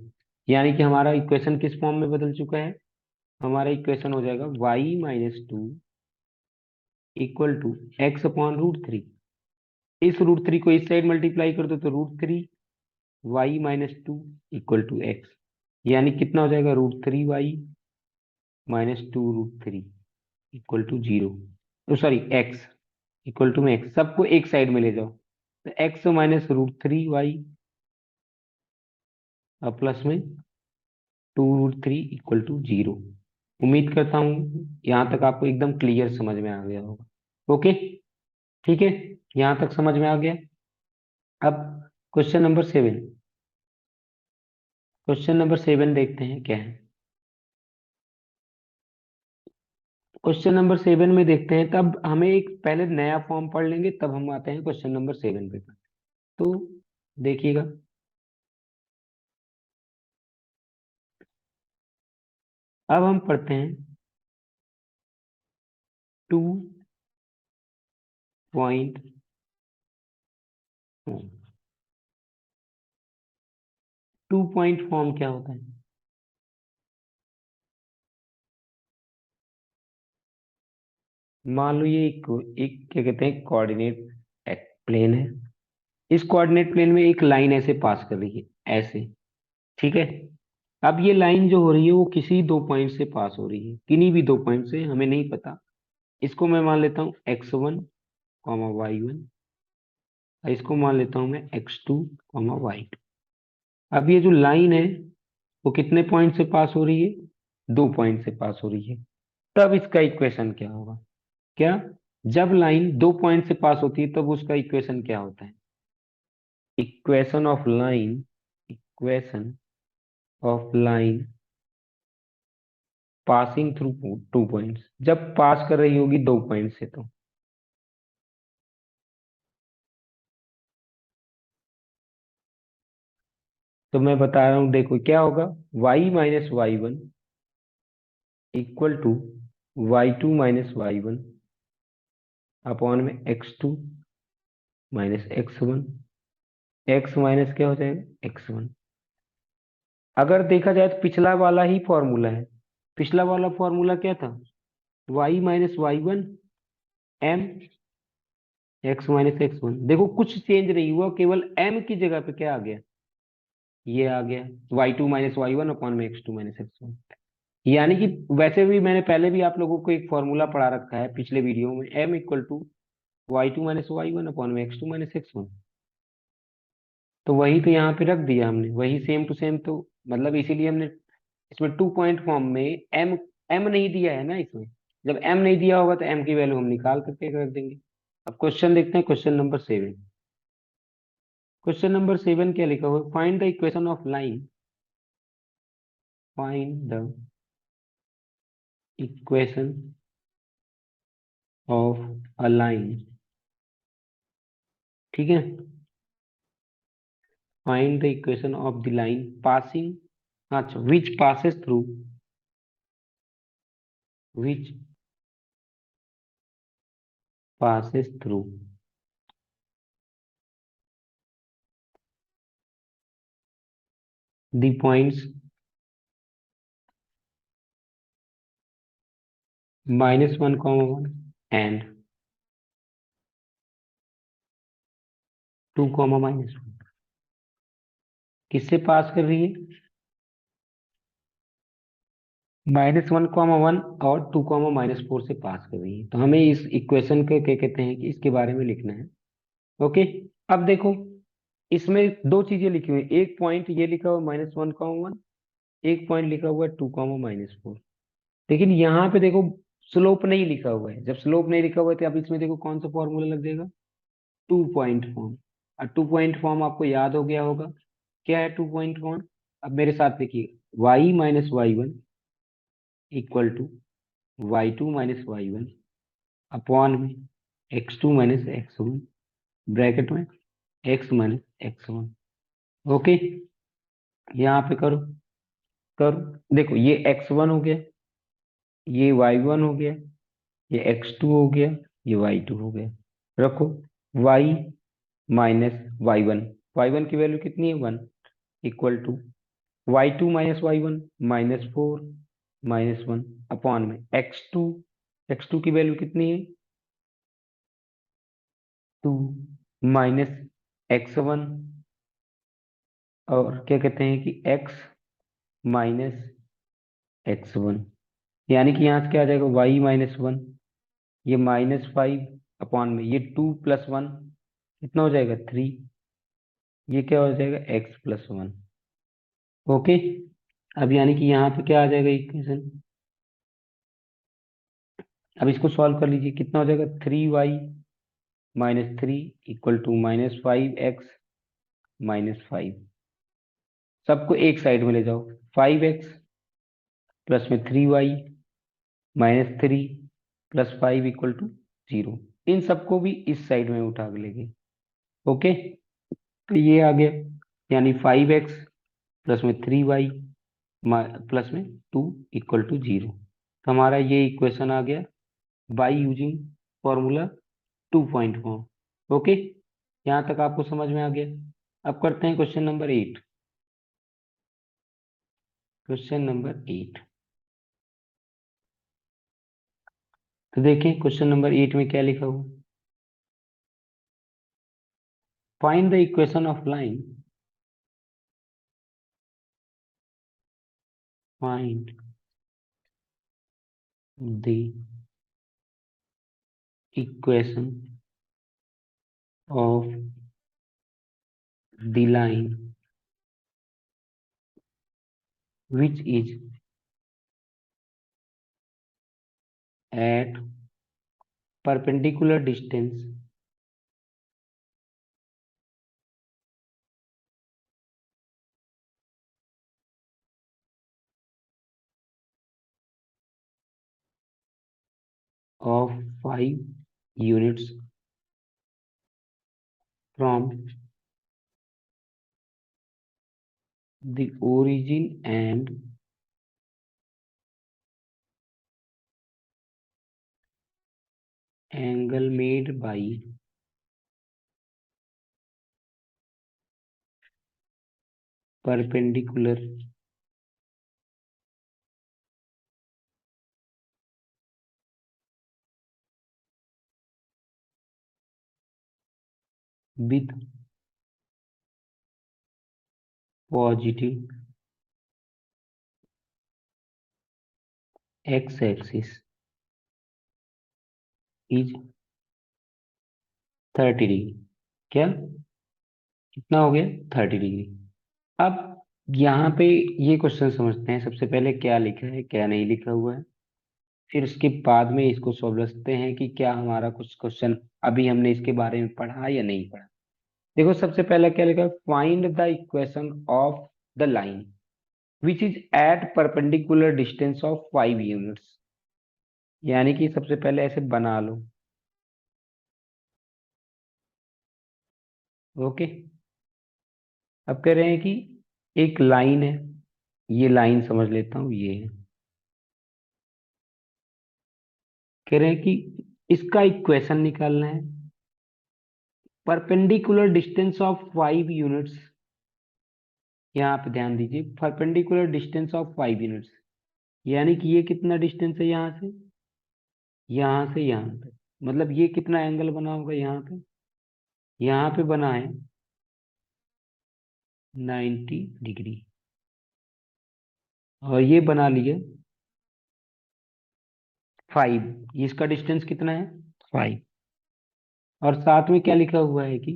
यानी कि हमारा इक्वेशन किस फॉर्म में बदल चुका है, हमारा इक्वेशन हो जाएगा y - 2 इक्वल टू x/√3। इस √3 को इस साइड मल्टीप्लाई कर दो तो √3 y - 2 इक्वल टू एक्स। यानी कितना हो जाएगा, √3y - 2√3 equal to 0, sorry X equal to में एक्स, सबको एक साइड में ले जाओ तो x - √3y और प्लस में 2√3 इक्वल टू 0। उम्मीद करता हूँ यहाँ तक आपको एकदम क्लियर समझ में आ गया होगा। ओके, ठीक है, यहाँ तक समझ में आ गया। अब क्वेश्चन नंबर 7, क्वेश्चन नंबर 7 देखते हैं क्या है। क्वेश्चन नंबर 7 में देखते हैं, तब हमें एक पहले नया फॉर्म पढ़ लेंगे, तब हम आते हैं क्वेश्चन नंबर 7 पे। तो देखिएगा, अब हम पढ़ते हैं 2 पॉइंट फॉर्म। 2 पॉइंट फॉर्म क्या होता है, मान लो ये एक क्या कहते हैं, कोऑर्डिनेट प्लेन है। इस कोऑर्डिनेट प्लेन में एक लाइन ऐसे पास कर रही है, ऐसे, ठीक है। अब ये लाइन जो हो रही है वो किसी 2 पॉइंट से पास हो रही है, किन्हीं भी 2 पॉइंट से, हमें नहीं पता। इसको मैं मान लेता हूँ x1, y1, और इसको मान लेता हूँ मैं x2, y2। अब ये जो लाइन है वो कितने पॉइंट से पास हो रही है? 2 पॉइंट से पास हो रही है। तब इसका इक्वेशन क्या होगा? क्या? जब लाइन 2 पॉइंट से पास होती है तब उसका इक्वेशन क्या होता है? Equation of line, equation of line passing through 2 points, जब पास कर रही होगी 2 पॉइंट से तो मैं बता रहा हूं, देखो क्या होगा। y - y1 equal to y2 - y1 upon में x2 - x1। x माइनस क्या हो जाएगा? x1। अगर देखा जाए तो पिछला वाला ही फॉर्मूला है। पिछला वाला फॉर्मूला क्या था? y - y1 m x - x1। देखो कुछ चेंज नहीं हुआ, केवल m की जगह पे क्या आ गया? ये आ गया y2 - y1 अपॉन में x2 - x1। यानी कि वैसे भी मैंने पहले भी आप लोगों को एक फॉर्मूला पढ़ा रखा है पिछले वीडियो में, m equal to y2 - y1 upon में x2 - x1। तो वही तो यहाँ पे रख दिया हमने, वही सेम टू सेम। तो मतलब इसीलिए हमने इसमें 2 पॉइंट फॉर्म में m m नहीं दिया है ना इसमें। जब m नहीं दिया होगा तो m की वैल्यू हम निकाल करके रख देंगे। अब क्वेश्चन देखते हैं, क्वेश्चन नंबर 7। क्वेश्चन नंबर 7 क्या लिखा हुआ है? Find the equation of line, find the equation of a line. ठीक है, find the equation of the line passing, अच्छा, which passes through, which passes through the points -1, 1 and 2, -1। किससे पास कर रही है? -1, 1 और 2, -4 से पास कर रही है। तो हमें इस इक्वेशन के क्या कहते हैं कि इसके बारे में लिखना है। ओके। अब देखो, इसमें दो चीजें लिखी हुई हैं। एक पॉइंट ये लिखा हुआ -1, 1, एक पॉइंट लिखा हुआ है 2, -4। लेकिन यहाँ पे देखो स्लोप नहीं लिखा हुआ है। जब स्लोप नहीं लिखा हुआ है तो अब इसमें देखो कौन सा फॉर्मूला लग जाएगा? 2 पॉइंट फॉर्म। और 2 पॉइंट फॉर्म आपको याद हो गया होगा। क्या है 2 पॉइंट फॉर्म? अब मेरे साथ देखिए, y - y1 equal to y2 - y1 upon में x2 - x1 ब्रैकेट में x - x1। ओके, यहाँ पे करो, करो। देखो ये x1 हो गया, ये y1 हो गया, ये x2 हो गया, ये y2 हो गया। रखो y -y1, की वैल्यू कितनी है? 1 equal to y2 - y1 -4 -1 upon में x2 की वैल्यू कितनी है? 2 -x1, और क्या कहते हैं कि x - x1। यानी कि यहाँ से क्या आ जाएगा? y - 1, ये -5 अपॉन में ये 2 + 1 कितना हो जाएगा? 3। ये क्या हो जाएगा? x + 1। ओके। अब यानी कि यहाँ पे क्या आ जाएगा इक्वेशन? अब इसको सॉल्व कर लीजिए, कितना हो जाएगा? 3y - 3 equal to -5x - 5। सबको एक साइड में ले जाओ। 5x प्लस में 3y - 3 प्लस 5 इक्वल टू 0। इन सबको भी इस साइड में उठा के लेंगे। ओके, तो ये आ गया, यानी 5x प्लस में 3y प्लस में 2 इक्वल टू 0। तो हमारा ये इक्वेशन आ गया by using formula 2 point form. Okay, यहाँ तक आपको समझ में आ गया। अब करते हैं क्वेश्चन नंबर 8। क्वेश्चन नंबर 8, तो देखें क्वेश्चन नंबर 8 में क्या लिखा हुआ। Find the equation of line, find the equation of the line which is at perpendicular distance of 5 units from the origin and angle made by perpendicular with positive x-axis is 30 degree. क्या कितना हो गया? 30 degree. अब यहाँ पे ये question समझते हैं। सबसे पहले क्या लिखा है क्या नहीं लिखा हुआ है, फिर उसके बाद में इसको समझते हैं कि क्या हमारा कुछ क्वेश्चन अभी हमने इसके बारे में पढ़ा या नहीं पढ़ा। देखो सबसे पहले क्या लिखा है, find the equation of the line which is at perpendicular distance of 5 units. यानी कि सबसे पहले ऐसे बना लो। ओके, अब कह रहे हैं कि एक लाइन है, ये लाइन समझ लेता हूं, ये है। कह रहे हैं कि इसका इक्वेशन निकालना है, परपेंडिकुलर डिस्टेंस ऑफ 5 यूनिट्स। यहाँ पे ध्यान दीजिए, परपेंडिकुलर डिस्टेंस ऑफ 5 यूनिट्स, यानी कि ये कितना डिस्टेंस है यहाँ से, यहाँ से यहाँ पे। मतलब ये कितना एंगल बना होगा यहाँ पे बना है 90 डिग्री। और ये बना लिए 5, इसका डिस्टेंस कितना है 5। और साथ में क्या लिखा हुआ है कि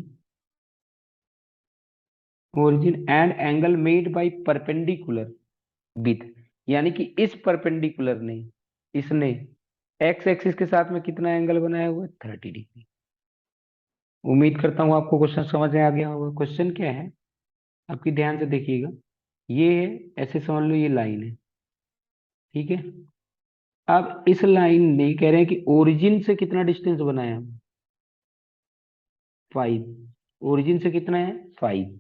origin and angle made by perpendicular with, यानी कि इस परपेंडिकुलर ने, इसने एक्स एक्सिस के साथ में कितना एंगल बनाया हुआ है 30 डिग्री। उम्मीद करता हूँ आपको क्वेश्चन समझ में आ गया होगा। क्वेश्चन क्या है आपकी, ध्यान से देखिएगा। ये है, ऐसे समझ लो ये लाइन है, ठीक है। अब इस लाइन ने कह रहे हैं कि ओरिजिन से कितना डिस्टेंस बनाया, 5। ओरिजिन से कितना है 5,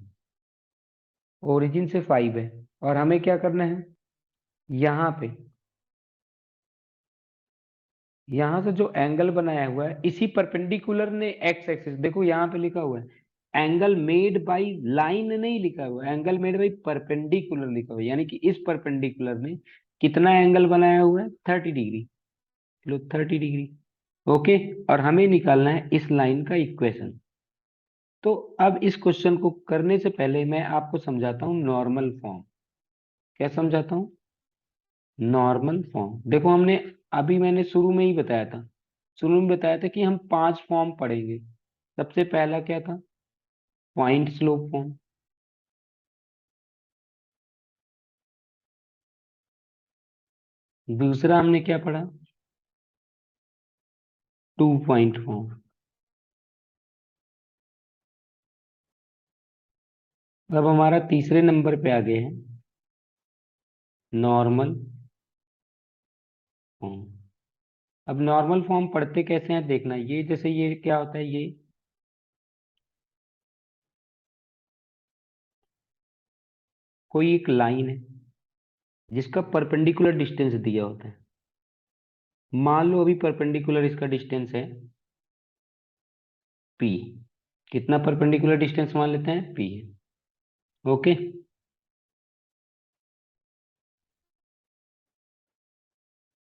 ओरिजिन से 5 है। और हमें क्या करना है, यहाँ पे, यहाँ से जो एंगल बनाया हुआ है इसी परपेंडिकुलर ने एक्स एक्सिस, देखो यहाँ पे लिखा हुआ है एंगल मेड बाय लाइन, नहीं लिखा हुआ एंगल मेड बाय परपेंडिकुलर लिखा हुआ है, यानी कि इस परपेंडिकुलर ने कितना एंगल बनाया हुआ है 30 डिग्री। लो 30 डिग्री। ओके, और हमें निकालना है इस लाइन का इक्वेशन। तो अब इस क्वेश्चन को करने से पहले मैं आपको समझाता हूँ नॉर्मल फॉर्म। क्या समझाता हूँ? Normal form. देखो हमने, अभी मैंने शुरू में ही बताया था, शुरू में बताया था कि हम 5 फॉर्म पढ़ेंगे। सबसे पहला क्या था, पॉइंट स्लोप फॉर्म। दूसरा हमने क्या पढ़ा, 2 पॉइंट फॉर्म। अब हमारा तीसरे नंबर पे आ गए हैं नॉर्मल फॉर्म। अब नॉर्मल फॉर्म पढ़ते कैसे हैं देखना, ये जैसे ये क्या होता है, ये कोई एक लाइन है जिसका परपेंडिकुलर डिस्टेंस दिया होता है। मान लो अभी परपेंडिकुलर इसका डिस्टेंस है पी। कितना परपेंडिकुलर डिस्टेंस मान लेते हैं, पी है। ओके,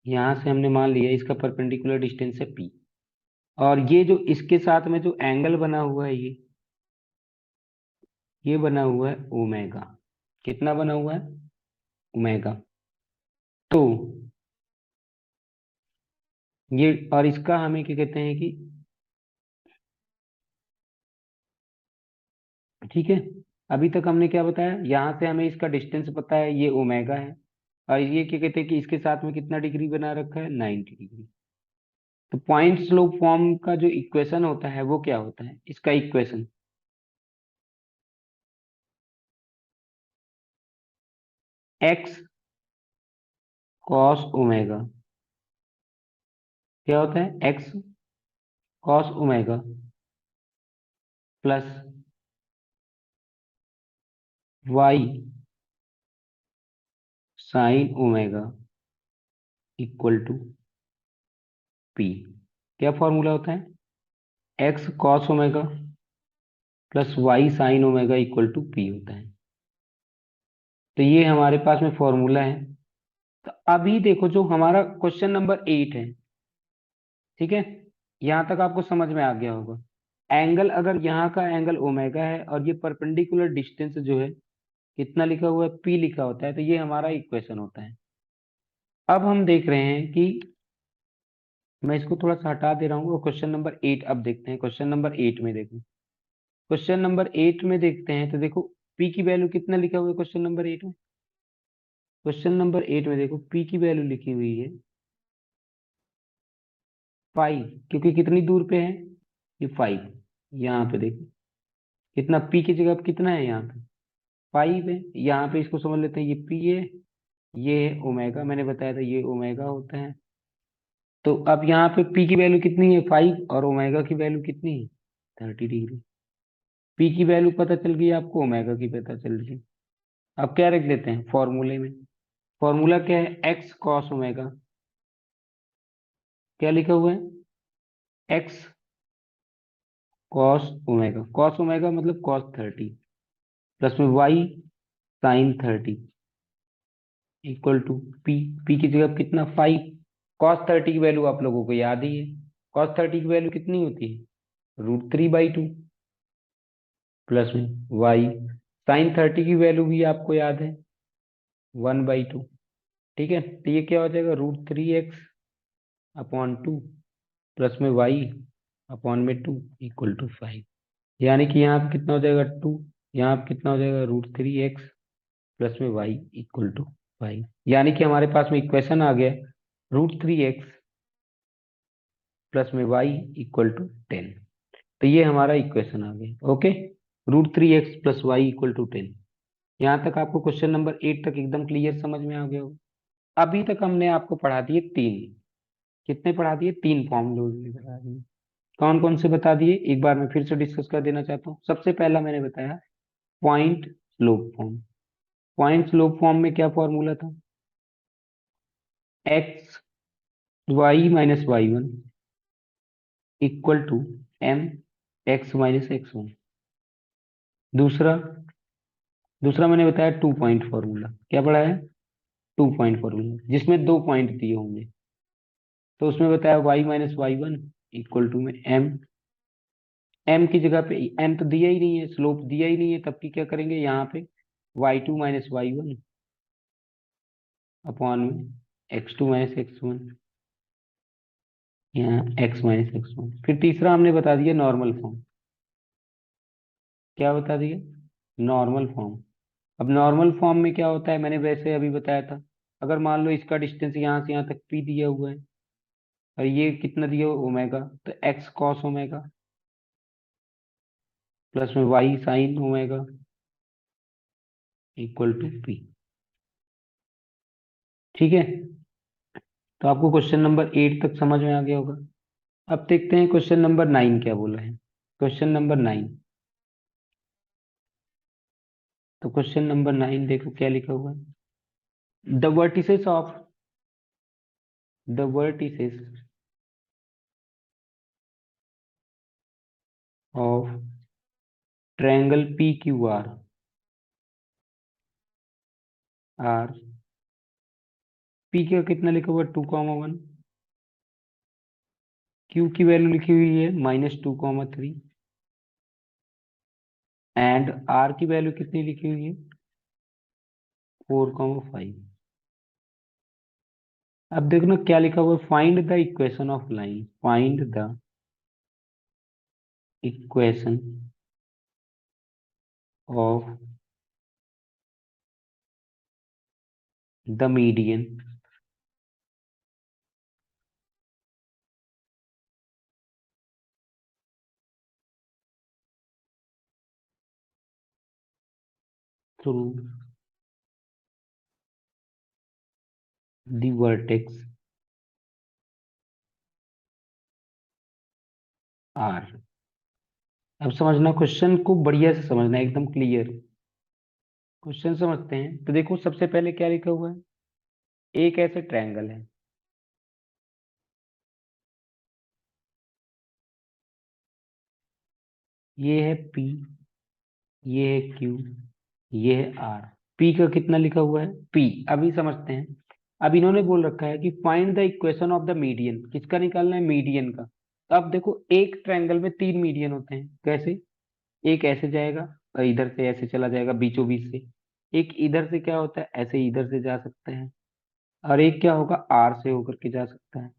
यहां से हमने मान लिया इसका परपेंडिकुलर डिस्टेंस है पी। और ये जो इसके साथ में जो एंगल बना हुआ है, ये बना हुआ है ओमेगा। कितना बना हुआ है, ओमेगा। तो ये, और इसका हमें क्या कहते हैं कि, ठीक है, अभी तक हमने क्या बताया, यहाँ से हमें इसका डिस्टेंस पता है, ये ओमेगा है, और ये क्या कहते हैं कि इसके साथ में कितना डिग्री बना रखा है, 90 डिग्री। तो पॉइंट स्लोप फॉर्म का जो इक्वेशन होता है वो क्या होता है, इसका इक्वेशन एक्स कॉस ओमेगा, क्या होता है, X cos omega plus Y sine omega equal to P. क्या फॉर्मूला होता है, X cos omega plus Y sine omega equal to P होता है। तो ये हमारे पास में फॉर्मूला है। तो अभी देखो जो हमारा क्वेश्चन नंबर 8 है, ठीक है, यहाँ तक आपको समझ में आ गया होगा। एंगल, अगर यहाँ का एंगल ओमेगा है और ये परपेंडिकुलर डिस्टेंस जो है कितना लिखा हुआ है, पी लिखा होता है, तो ये हमारा इक्वेशन होता है। अब हम देख रहे हैं कि मैं इसको थोड़ा सा हटा दे रहा हूँ, और क्वेश्चन नंबर 8 अब देखते हैं। क्वेश्चन नंबर 8 में देखो, क्वेश्चन नंबर 8 में देखते हैं तो देखो पी की वैल्यू कितना लिखा हुआ है क्वेश्चन नंबर 8 में। क्वेश्चन नंबर 8 में देखो पी की वैल्यू लिखी हुई है 5, क्योंकि कितनी दूर पे है, ये 5। यहाँ पे देखो कितना, पी की जगह पे कितना है यहाँ पे, 5 है। यहाँ पे इसको समझ लेते हैं, ये पी है, ये है ओमेगा, मैंने बताया था ये ओमेगा होता है। तो अब यहाँ पे पी की वैल्यू कितनी है, 5, और ओमेगा की वैल्यू कितनी है, 30 डिग्री। पी की वैल्यू पता चल गई आपको, ओमेगा की पता चल गई। अब क्या रख लेते हैं फॉर्मूले में, फॉर्मूला क्या है, एक्स कॉस ओमेगा, क्या लिखा हुआ है, X cos omega, cos omega मतलब cos 30, प्लस में Y sine 30 equal to P. P की जगह कितना, 5। cos 30 की वैल्यू आप लोगों को याद ही है, cos 30 की वैल्यू कितनी होती है, √3/2, प्लस में वाई साइन 30 की वैल्यू भी आपको याद है, 1/2। ठीक है, तो ये क्या हो जाएगा, √3x/2 प्लस में वाई अपॉन में 2 इक्वल टू 5। यानी कि यहाँ पे कितना हो जाएगा 2, यहाँ पे कितना हो जाएगा √3x प्लस में वाई इक्वल टू 5। यानी कि हमारे पास में इक्वेशन आ गया, √3x प्लस में वाई इक्वल टू 10। तो ये हमारा इक्वेशन आ गया, okay, √3x plus Y equal to 10। यहाँ तक आपको क्वेश्चन नंबर 8 तक एकदम क्लियर समझ में आ गया होगा। अभी तक हमने आपको पढ़ा दिए 3, कितने पढ़ा दिए, 3 फॉर्मूले बता दिए। कौन कौन से बता दिए, एक बार मैं फिर से डिस्कस कर देना चाहता हूँ। सबसे पहला मैंने बताया point slope form. Point slope form में क्या फॉर्मूला था, X Y minus y1 equal to M x minus x1। दूसरा, दूसरा मैंने बताया 2 पॉइंट फॉर्मूला, क्या पढ़ा है, 2 पॉइंट फॉर्मूला, जिसमें 2 पॉइंट दिए होंगे। तो उसमें बताया y minus y1 equal to में एम, एम की जगह पे एम तो दिया ही नहीं है, स्लोप दिया ही नहीं है, तब की क्या करेंगे यहाँ पे, y2 माइनस y1 अपॉन में x2 माइनस x1, यहाँ x माइनस x1। फिर तीसरा हमने बता दिया नॉर्मल फॉर्म, क्या बता दिया, नॉर्मल फॉर्म। अब नॉर्मल फॉर्म में क्या होता है, मैंने वैसे अभी बताया था, अगर मान लो इसका डिस्टेंस यहाँ से यहाँ तक p दिया हुआ है, और ये कितना दिया हुआ ओमेगा, तो x कॉस ओमेगा प्लस में y sine omega equal to p। ठीक है, तो आपको क्वेश्चन नंबर 8 तक समझ में आ गया होगा। अब देखते हैं क्वेश्चन नंबर 9 क्या बोला है। क्वेश्चन नंबर 9, तो क्वेश्चन नंबर 9 देखो क्या लिखा हुआ है, the vertices of, the vertices of triangle P Q R, P का कितना लिखा हुआ है, 2,1, क्यू की वैल्यू लिखी हुई है -2,3, एंड आर की वैल्यू कितनी लिखी हुई है, 4,5। अब देखना क्या लिखा हुआ है, find the equation of line, find the equation of the median through the vertex R. अब समझना, क्वेश्चन को बढ़िया से समझना, एकदम क्लियर क्वेश्चन समझते हैं। तो देखो सबसे पहले क्या लिखा हुआ है, एक ऐसे ट्रायंगल है, ये है पी, ये है क्यू, ये है आर। पी का कितना लिखा हुआ है, पी। अभी समझते हैं। अब इन्होंने बोल रखा है कि find the equation of the median, किसका निकालना है, मीडियन का। तो अब देखो एक ट्रायंगल में तीन मीडियन होते हैं, कैसे, एक ऐसे जाएगा और इधर से ऐसे चला जाएगा बीचों बीच से, एक इधर से क्या होता है ऐसे इधर से जा सकते हैं, और एक क्या होगा आर से होकर के जा सकता है।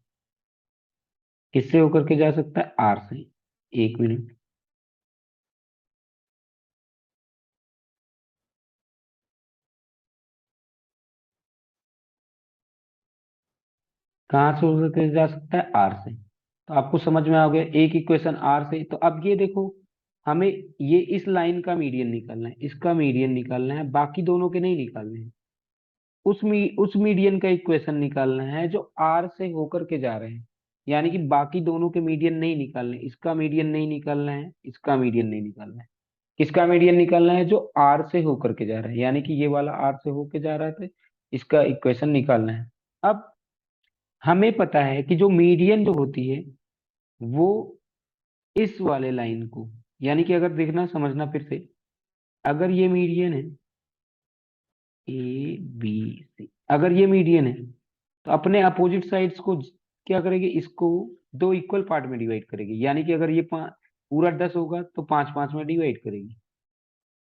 किससे होकर के जा सकता है, आर से। एक मिनट, कहाँ से होकर के जा सकता है, आर से। तो आपको समझ में आ गया एक इक्वेशन आर से। तो अब ये देखो, हमें ये इस लाइन का मीडियन निकालना है, इसका मीडियन निकालना है, बाकी दोनों के नहीं निकालने हैं। उस मीडियन का इक्वेशन निकालना है जो आर से होकर के जा रहे हैं, यानी कि बाकी दोनों के मीडियन नहीं निकालने, इसका मीडियन नहीं निकालना है, इसका मीडियन नहीं निकालना है। किसका मीडियन निकालना है, जो आर से होकर के जा रहा है, यानी कि ये वाला आर से होकर जा रहा था, इसका इक्वेशन निकालना है। अब हमें पता है कि जो मीडियन जो होती है वो इस वाले लाइन को, यानी कि अगर देखना समझना फिर से, अगर ये मीडियन है ए बी सी, अगर ये मीडियन है तो अपने अपोजिट साइड्स को क्या करेगी, इसको दो इक्वल पार्ट में डिवाइड करेगी, यानी कि अगर ये पूरा 10 होगा तो पांच पांच में डिवाइड करेगी।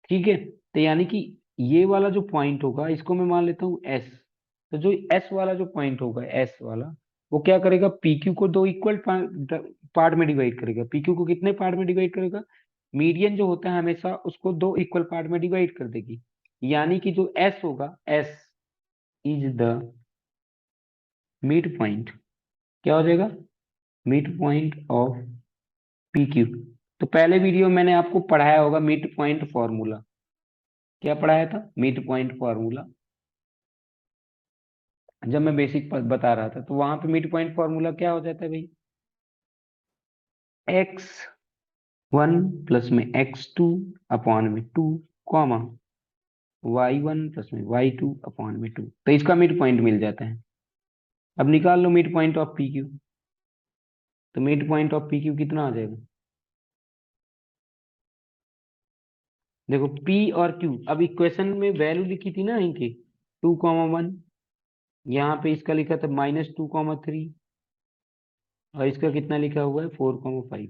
ठीक है, तो यानी कि ये वाला जो पॉइंट होगा इसको मैं मान लेता हूँ एस। तो जो एस वाला जो पॉइंट होगा, एस वाला, वो क्या करेगा, पीक्यू को दो इक्वल पार्ट में डिवाइड करेगा। पीक्यू को कितने पार्ट में डिवाइड करेगा, मीडियन जो होता है हमेशा उसको दो इक्वल पार्ट में डिवाइड कर देगी, यानी कि जो एस होगा, S is the mid point. क्या हो जाएगा, mid point of P Q. तो पहले वीडियो में मैंने आपको पढ़ाया होगा मिड पॉइंट फॉर्मूला। क्या पढ़ाया था, मिड पॉइंट फॉर्मूला। जब मैं बेसिक बता रहा था तो वहां पे मिड पॉइंट फॉर्मूला क्या हो जाता है भाई, x1 प्लस में x2 अपॉन में 2, कॉमा y1 प्लस में y2 अपॉन में 2, तो इसका मिड पॉइंट मिल जाता है। अब निकाल लो mid point of P Q. तो mid point of P Q कितना आ जाएगा, देखो P और Q, अब इक्वेशन में वैल्यू लिखी थी ना इनकी, 2,1, यहाँ पे इसका लिखा था -2,3, और इसका कितना लिखा हुआ है 4,5।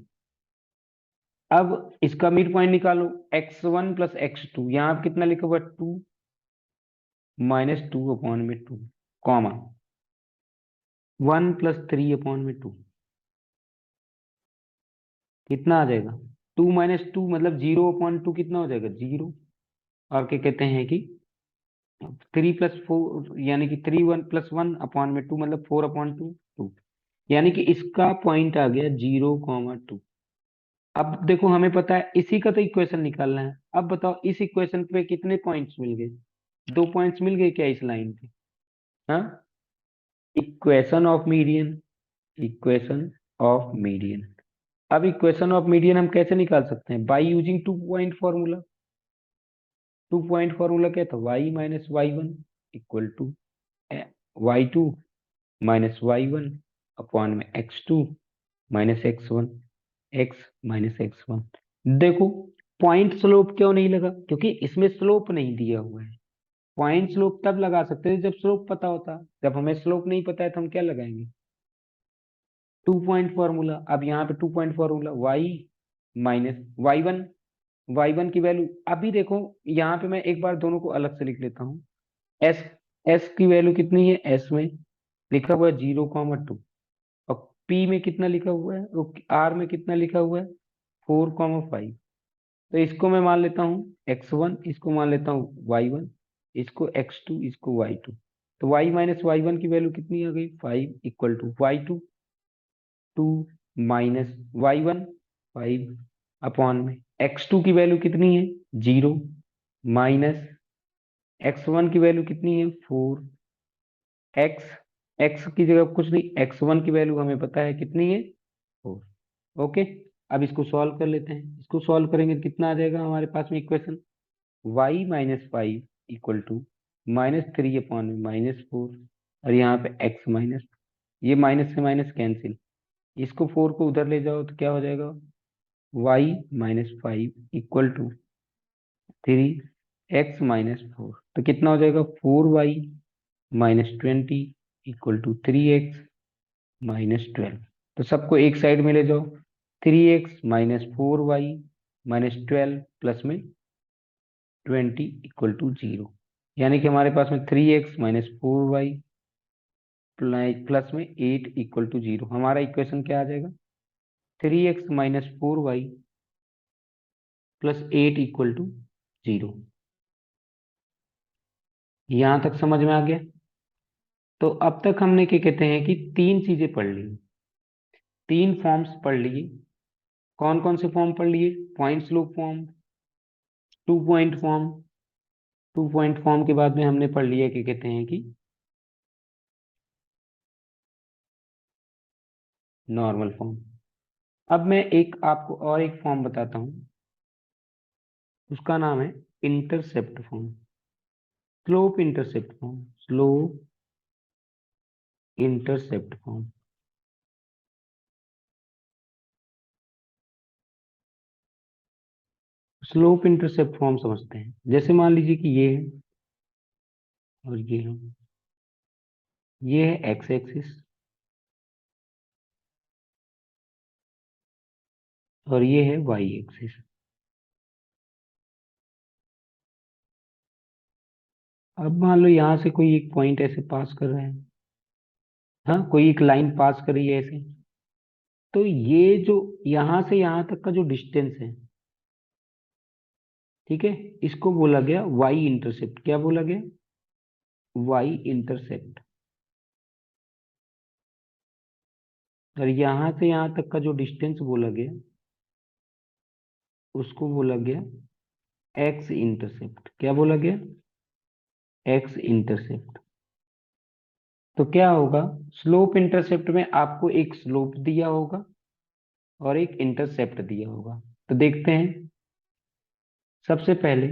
अब इसका मिड पॉइंट निकालो, x1 प्लस x2, यहाँ पे कितना लिखा हुआ है 2, -2 अपॉन में 2, कॉमा 1 प्लस 3 अपॉन में 2, कितना आ जाएगा, 2 - 2 मतलब 0/2 कितना हो जाएगा, 0। और क्या कहते हैं कि 3 + 4, यानी कि 3 1 + 1 अपॉन में 2 मतलब 4/2, यानी कि इसका पॉइंट आ गया 0,2। अब देखो हमें पता है इसी का तो इक्वेशन निकालना है। अब बताओ इस इक्वेशन पे कितने पॉइंट्स मिल गए, दो पॉइंट्स मिल गए क्या इस लाइन पे। हाँ, equation of median, equation of median. अब इक्वेशन ऑफ मीडियन हम कैसे निकाल सकते हैं, by using 2 point formula. 2 point formula क्या था, y - y1 equal to y2 - y1 upon में x2 - x1, x - x1। देखो पॉइंट स्लोप क्यों नहीं लगा, क्योंकि इसमें स्लोप नहीं दिया हुआ है। पॉइंट स्लोप तब लगा सकते थे जब स्लोप पता होता, जब हमें स्लोप नहीं पता है तो हम क्या लगाएंगे, 2 पॉइंट फॉर्मूला। अब यहाँ पे 2 पॉइंट फॉर्मूला, y - y1 की वैल्यू, अभी देखो यहाँ पे मैं एक बार दोनों को अलग से लिख लेता हूँ। एस एस की वैल्यू कितनी है, एस में लिखा हुआ है 0,2, और पी में कितना लिखा हुआ है, आर में कितना लिखा हुआ है 4,5। तो इसको मैं मान लेता हूँ x1, इसको मान लेता हूँ y1, इसको x2, इसको y2। तो y माइनस वाई वन की वैल्यू कितनी आ गई, 5 equal to y2, 2 minus y1, 5 upon में x2 की वैल्यू कितनी है, 0 माइनस x1 की वैल्यू कितनी है, 4, x x की जगह कुछ नहीं, x1 की वैल्यू हमें पता है कितनी है, 4। ओके, अब इसको सॉल्व कर लेते हैं। इसको सॉल्व करेंगे तो कितना आ जाएगा हमारे पास में equation, y minus 5 equal to -3 upon में -4, और यहाँ पे x माइनस, ये माइनस से माइनस कैंसिल, इसको 4 को उधर ले जाओ तो क्या हो जाएगा, y minus 5 equal to 3x-4, तो कितना हो जाएगा, 4y minus 20 equal to 3x-12। तो सबको एक साइड में ले जाओ, 3x minus 4y minus 12 plus में 20 इक्वल टू 0, यानी कि हमारे पास में 3x माइनस 4y प्लस में 8 इक्वल टू 0। हमारा इक्वेशन क्या आ जाएगा, 3x minus 4y plus 8 equal to 0। यहां तक समझ में आ गया। तो अब तक हमने क्या कहते हैं कि तीन चीजें पढ़ ली, तीन फॉर्म्स पढ़ लिए। कौन कौन से फॉर्म पढ़ लिए, point slope form, 2 point form. 2 point form के बाद में हमने पढ़ लिया क्या कहते हैं कि नॉर्मल फॉर्म। अब मैं एक आपको और एक फॉर्म बताता हूं, उसका नाम है intercept form, slope intercept form, slope intercept form. Slope intercept form समझते हैं। जैसे मान लीजिए कि ये है और ये है एक्स एक्सिस और ये है वाई एक्सिस। अब मान लो यहां से कोई एक पॉइंट ऐसे पास कर रहा है, हाँ कोई एक लाइन पास कर रही है ऐसे, तो ये जो यहां से यहां तक का जो डिस्टेंस है, ठीक है, इसको बोला गया वाई इंटरसेप्ट। क्या बोला गया, वाई इंटरसेप्ट। और यहां से यहां तक का जो डिस्टेंस बोला गया, उसको बोला गया एक्स इंटरसेप्ट। क्या बोला गया, एक्स इंटरसेप्ट। तो क्या होगा, स्लोप इंटरसेप्ट में आपको एक स्लोप दिया होगा और एक इंटरसेप्ट दिया होगा। तो देखते हैं, सबसे पहले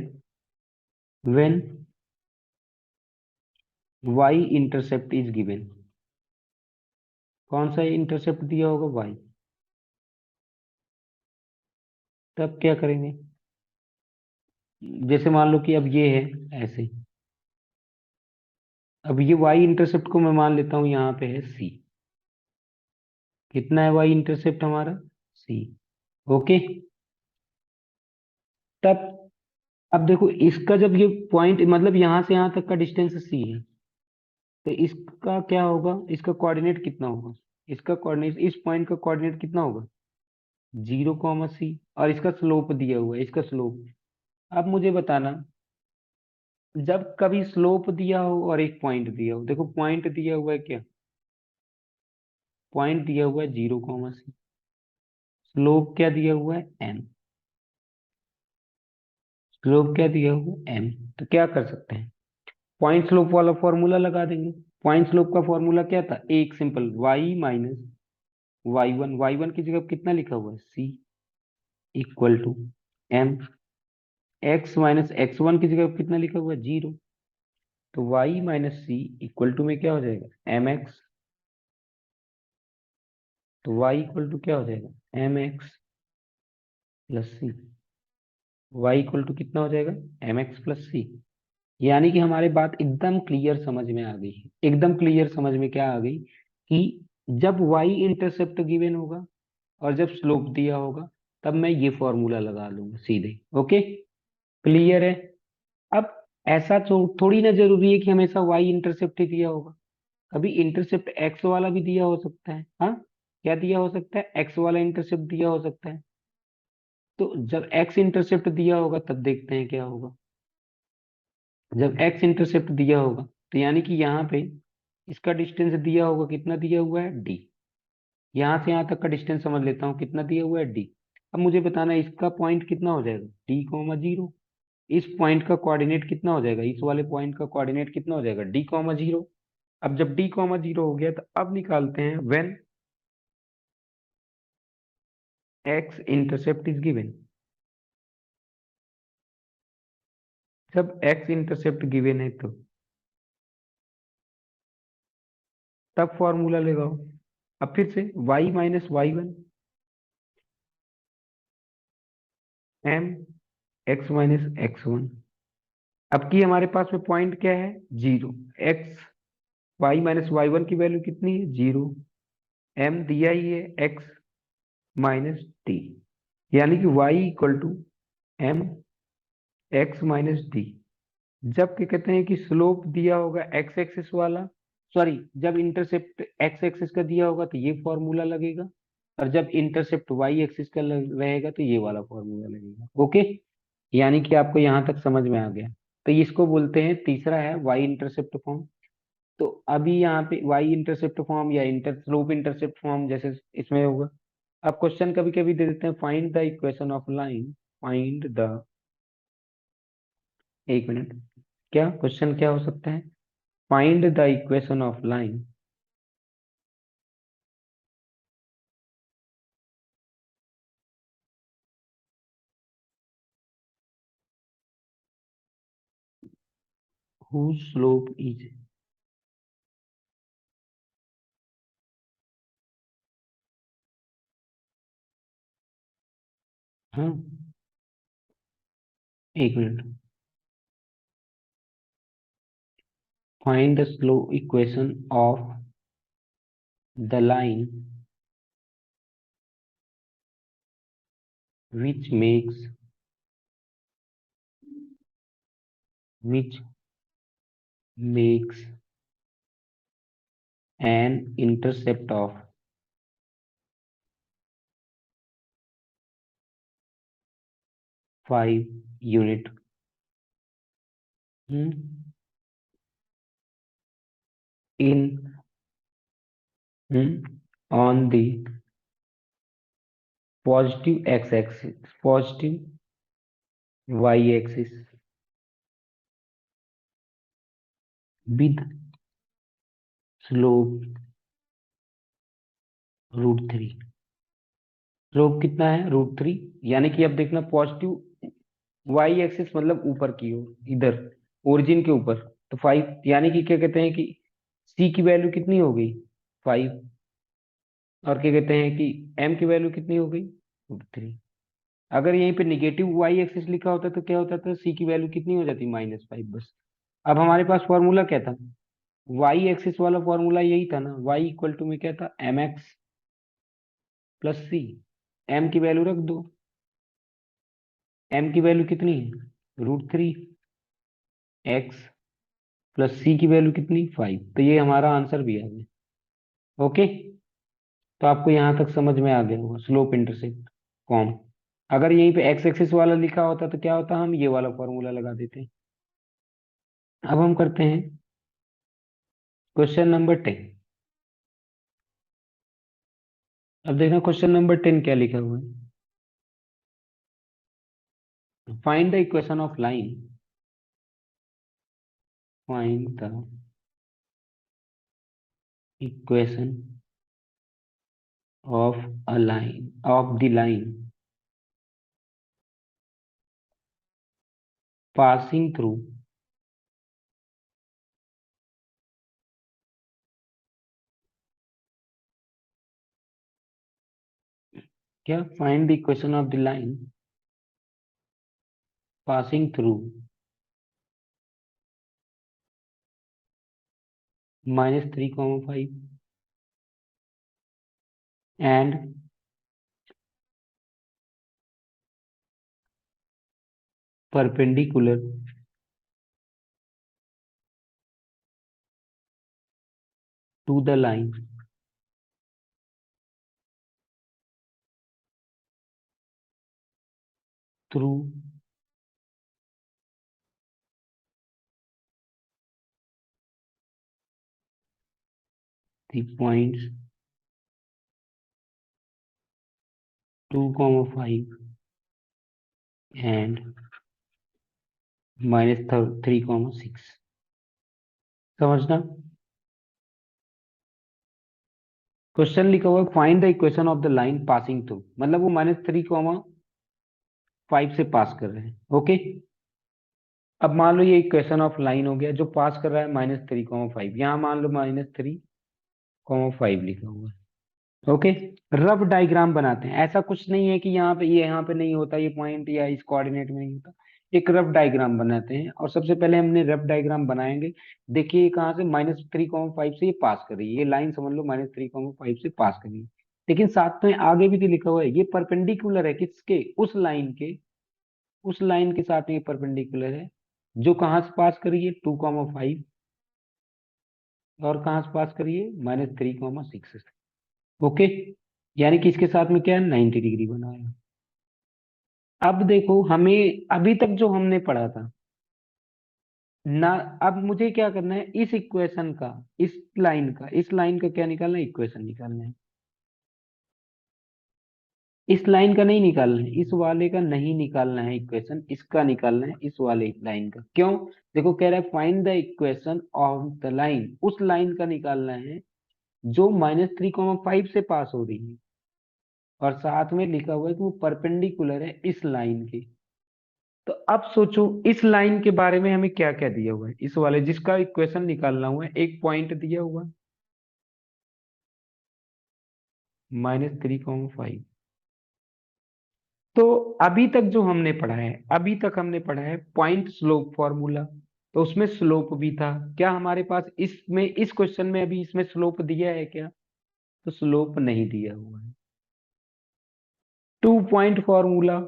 when y intercept is given, कौन सा इंटरसेप्ट दिया होगा, y। तब क्या करेंगे, जैसे मान लो कि अब ये है ऐसे, अब ये y इंटरसेप्ट को मैं मान लेता हूं यहाँ पे है c। कितना है y इंटरसेप्ट हमारा, c। ओके, तब अब देखो इसका जब ये पॉइंट मतलब यहां से यहां तक का डिस्टेंस c है, तो इसका क्या होगा, इसका कोऑर्डिनेट कितना होगा, इसका कोऑर्डिनेट, इस पॉइंट का कोऑर्डिनेट कितना होगा, 0, c। और इसका स्लोप दिया हुआ है, इसका स्लोप। अब मुझे बताना, जब कभी स्लोप दिया हो और एक पॉइंट दिया हो, देखो पॉइंट दिया हुआ है क्या, पॉइंट दिया हुआ है 0, c। स्लोप क्या दिया हुआ है, m। स्लोप क्या दिया हुआ है, m। तो क्या कर सकते हैं, पॉइंट स्लोप वाला फॉर्मूला लगा देंगे। पॉइंट स्लोप का फॉर्मूला क्या था, एक simple y minus Y one की जगह कितना लिखा हुआ है, c equal to m। x minus x1 की जगह कितना लिखा हुआ है, 0। तो y minus c equal to में क्या हो जाएगा, mx। तो y इक्वल टू क्या हो जाएगा, mx plus c. y equal to कितना हो जाएगा, mx प्लस सी। यानी कि हमारी बात एकदम क्लियर समझ में आ गई है। एकदम क्लियर समझ में क्या आ गई, कि जब y इंटरसेप्ट गिवन होगा और जब स्लोप दिया होगा, तब मैं ये फॉर्मूला लगा लूंगा सीधे। ओके, क्लियर है। अब ऐसा थोड़ी ना जरूरी है कि हमेशा y इंटरसेप्ट ही दिया होगा, कभी इंटरसेप्ट x वाला भी दिया हो सकता है। हाँ, क्या दिया हो सकता है, x वाला इंटरसेप्ट दिया हो सकता है। तो जब एक्स इंटरसेप्ट दिया होगा तब देखते हैं क्या होगा। जब एक्स इंटरसेप्ट दिया होगा तो यानी कि यहाँ पे इसका डिस्टेंस दिया होगा, कितना दिया हुआ है डी। यहाँ से यहाँ तक का डिस्टेंस समझ लेता हूँ, कितना दिया हुआ है डी। अब मुझे बताना है इसका पॉइंट कितना हो जाएगा, d, 0। इस पॉइंट का कोऑर्डिनेट कितना हो जाएगा, इस वाले पॉइंट का कोऑर्डिनेट कितना हो जाएगा, d, 0। अब जब d, 0 हो गया तो अब निकालते हैं when x intercept is given. जब एक्स इंटरसेप्ट गिवन है तो तब फॉर्मूला लगाओ। अब फिर से y - y1 m x - x1। अब की हमारे पास में पॉइंट क्या है, 0। एक्स y - y1 की वैल्यू कितनी है, 0। m दिया ही है x - t, यानी कि y = m x - d। जब क्या कहते हैं कि स्लोप दिया होगा एक्स एक्सिस वाला, सॉरी, जब इंटरसेप्ट एक्स एक्सिस का दिया होगा तो ये फॉर्मूला लगेगा, और जब इंटरसेप्ट वाई एक्सिस का रहेगा तो ये वाला फॉर्मूला लगेगा। ओके, यानी कि आपको यहाँ तक समझ में आ गया। तो इसको बोलते हैं, तीसरा है वाई इंटरसेप्ट फॉर्म। तो अभी यहाँ पे वाई इंटरसेप्ट फॉर्म या इंटर स्लोप इंटरसेप्ट फॉर्म जैसे इसमें होगा। अब क्वेश्चन कभी कभी दे देते हैं, find the equation of line, find the, एक मिनट, क्या क्वेश्चन क्या हो सकता है, find the equation of line whose slope is, हाँ, एक minute, find the slope equation of the line which which makes an intercept of 5 unit, in on the positive x-axis, positive y-axis with slope √3। Slope कितना है, √3। यानी कि अब देखना, positive Y axis मतलब ऊपर की ओर, इधर ओरिजिन के ऊपर। तो 5, यानी कि क्या कहते हैं कि सी की वैल्यू कितनी हो गई, 5। और क्या कहते हैं कि एम की वैल्यू कितनी हो गई, √3। अगर यहीं पे निगेटिव वाई एक्सिस लिखा होता तो क्या होता था, सी की वैल्यू कितनी हो जाती, -5 बस। अब हमारे पास फॉर्मूला क्या था, वाई एक्सिस वाला फॉर्मूला यही था ना, वाई इक्वल टू में क्या था, mx + c। एम की वैल्यू रख दो, एम की वैल्यू कितनी है, √3। एक्स प्लस सी की वैल्यू कितनी, 5। तो ये हमारा आंसर भी आ गया। ओके, तो आपको यहाँ तक समझ में आ गया होगा स्लोप इंटरसेप्ट फॉर्म। अगर यहीं पे एक्स एक्सिस वाला लिखा होता तो क्या होता, हम ये वाला फॉर्मूला लगा देते। अब हम करते हैं क्वेश्चन नंबर 10। अब देखना क्वेश्चन नंबर 10 क्या लिखा हुआ है, find the equation of line, find the equation of a line, of the line passing through, क्या, find the equation of the line passing through -3, 5 and perpendicular to the line through the points 2,5 and -3,6। समझना। Question लिखा हुआ है find the equation of the line passing through, मतलब वो -3,5 से पास कर रहे हैं। ओके। अब मान लो ये इक्वेशन ऑफ लाइन हो गया, जो पास कर रहा है -3,5, यहाँ मान लो -3,5 लिखा हुआ है। ओके। रफ डायग्राम बनाते हैं, ऐसा कुछ नहीं है कि यहाँ पे ये यहाँ पे नहीं होता ये पॉइंट, या इस कोऑर्डिनेट में नहीं होता। एक रफ डायग्राम बनाते हैं, और सबसे पहले हमने रफ डायग्राम बनाएंगे। देखिए ये कहाँ से -3,5 से ये पास कर रही है, ये लाइन समझ लो -3,5 से पास कर रही है। लेकिन साथ में आगे भी तो लिखा हुआ है, ये परपेंडिकुलर है किसके, उस लाइन के साथ ये परपेंडिकुलर है, जो कहाँ से पास करिए 2,5, और कहाँ से पास करिए -3,6। ओके। यानी कि इसके साथ में क्या है 90 डिग्री बनाया। अब देखो हमें अभी तक जो हमने पढ़ा था ना, अब मुझे क्या करना है, इस इक्वेशन का, इस लाइन का क्या निकालना है, इक्वेशन निकालना है। इस लाइन का नहीं निकालना है, इस वाले का नहीं निकालना है इक्वेशन, इसका निकालना है, इस वाले लाइन का। क्यों? देखो कह रहा है find the equation of the line, उस लाइन का निकालना है जो -3,5 से पास हो रही है, और साथ में लिखा हुआ है कि वो परपेंडिकुलर है इस लाइन के। तो अब सोचो इस लाइन के बारे में हमें क्या क्या दिया हुआ है, इस वाले जिसका इक्वेशन निकालना हुआ है, एक पॉइंट दिया हुआ है -3,5। तो अभी तक हमने पढ़ा है पॉइंट स्लोप फॉर्मूला, तो उसमें स्लोप भी था क्या हमारे पास, इसमें इस क्वेश्चन में अभी इसमें स्लोप दिया है क्या? तो स्लोप नहीं दिया हुआ है। 2 पॉइंट फॉर्मूला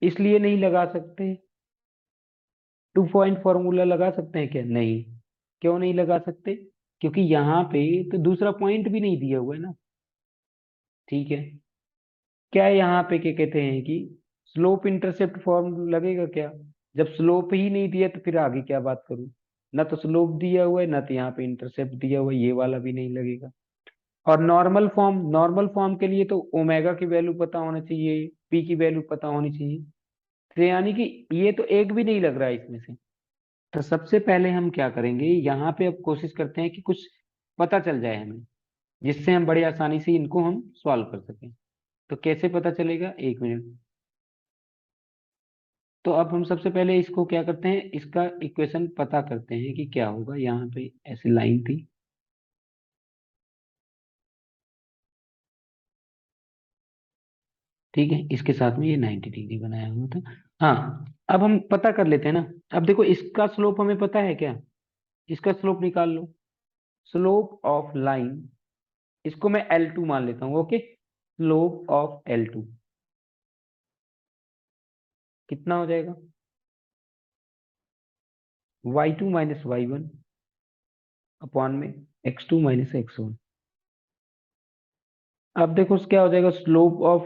इसलिए नहीं लगा सकते, 2 पॉइंट फॉर्मूला लगा सकते हैं क्या? नहीं। क्यों नहीं लगा सकते? क्योंकि यहाँ पे तो दूसरा पॉइंट भी नहीं दिया हुआ है ना। ठीक है। क्या यहाँ पे क्या कहते हैं कि स्लोप इंटरसेप्ट फॉर्म लगेगा क्या? जब स्लोप ही नहीं दिया तो फिर आगे क्या बात करूं। ना तो स्लोप दिया हुआ है, ना तो यहाँ पे इंटरसेप्ट दिया हुआ है, ये वाला भी नहीं लगेगा। और नॉर्मल फॉर्म के लिए तो ओमेगा की वैल्यू पता होना चाहिए, पी की वैल्यू पता होनी चाहिए। तो यानी कि ये तो एक भी नहीं लग रहा है इसमें से। तो सबसे पहले हम क्या करेंगे, यहाँ पे अब कोशिश करते हैं कि कुछ पता चल जाए हमें, जिससे हम बड़ी आसानी से इनको हम सॉल्व कर सकें। तो कैसे पता चलेगा, एक मिनट। तो अब हम सबसे पहले इसको क्या करते हैं, इसका इक्वेशन पता करते हैं कि क्या होगा। यहाँ पे ऐसी लाइन थी, ठीक है, इसके साथ में ये 90 डिग्री बनाया हुआ था। हाँ, अब हम पता कर लेते हैं ना। अब देखो इसका स्लोप हमें पता है क्या, इसका स्लोप निकाल लो। स्लोप ऑफ लाइन, इसको मैं L2 मान लेता हूँ। ओके। स्लोप ऑफ L2 कितना हो जाएगा, y2 माइनस y1 अपॉन में x2 माइनस x1। अब देखो क्या हो जाएगा स्लोप ऑफ,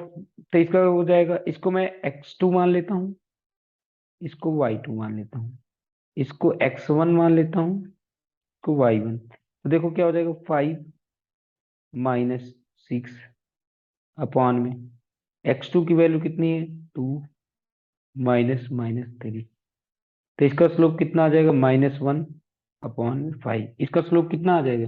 तो इसका हो जाएगा, इसको मैं x2 मान लेता हूँ, इसको y2 मान लेता हूँ, इसको x1 मान लेता हूँ, इसको y1। तो देखो क्या हो जाएगा 5 - 6 अपॉन में x2 की वैल्यू कितनी है 2 -3। तो इसका स्लोप कितना आ जाएगा -1/5। इसका स्लोप कितना आ जाएगा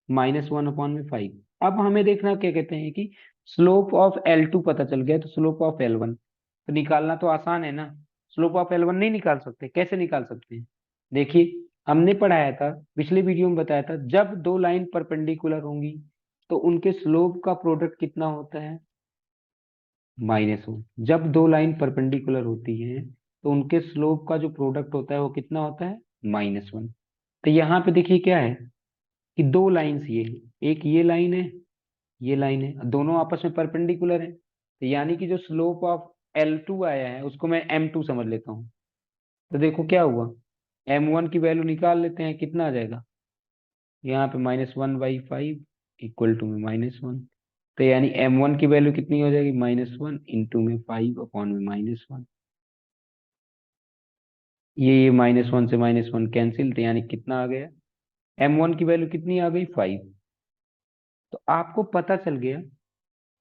-1/5। अब हमें देखना क्या कहते हैं कि स्लोप ऑफ L2 पता चल गया, तो स्लोप ऑफ L1 तो निकालना तो आसान है ना। स्लोप ऑफ L1 नहीं निकाल सकते, कैसे निकाल सकते हैं? देखिए हमने पढ़ाया था, पिछले वीडियो में बताया था, जब दो लाइन परपेंडिकुलर होंगी तो उनके स्लोप का प्रोडक्ट कितना होता है -1। जब दो लाइन परपेंडिकुलर होती हैं तो उनके स्लोप का जो प्रोडक्ट होता है वो कितना होता है -1। तो यहाँ पे देखिए क्या है कि दो लाइंस ये हैं, एक ये लाइन है, ये लाइन है, दोनों आपस में परपेंडिकुलर है। तो यानी कि जो स्लोप ऑफ L2 आया है उसको मैं M2 समझ लेता हूँ। तो देखो क्या हुआ, M1 की वैल्यू निकाल लेते हैं, कितना आ जाएगा यहाँ पे -1/5 इक्वल टू में -1। तो यानी m1 की वैल्यू कितनी हो जाएगी, -1 इंटू में 5 में -1। ये -1 से -1 कैंसिल, तो यानी कितना आ गया, m1 की वैल्यू कितनी आ गई, 5। तो आपको पता चल गया,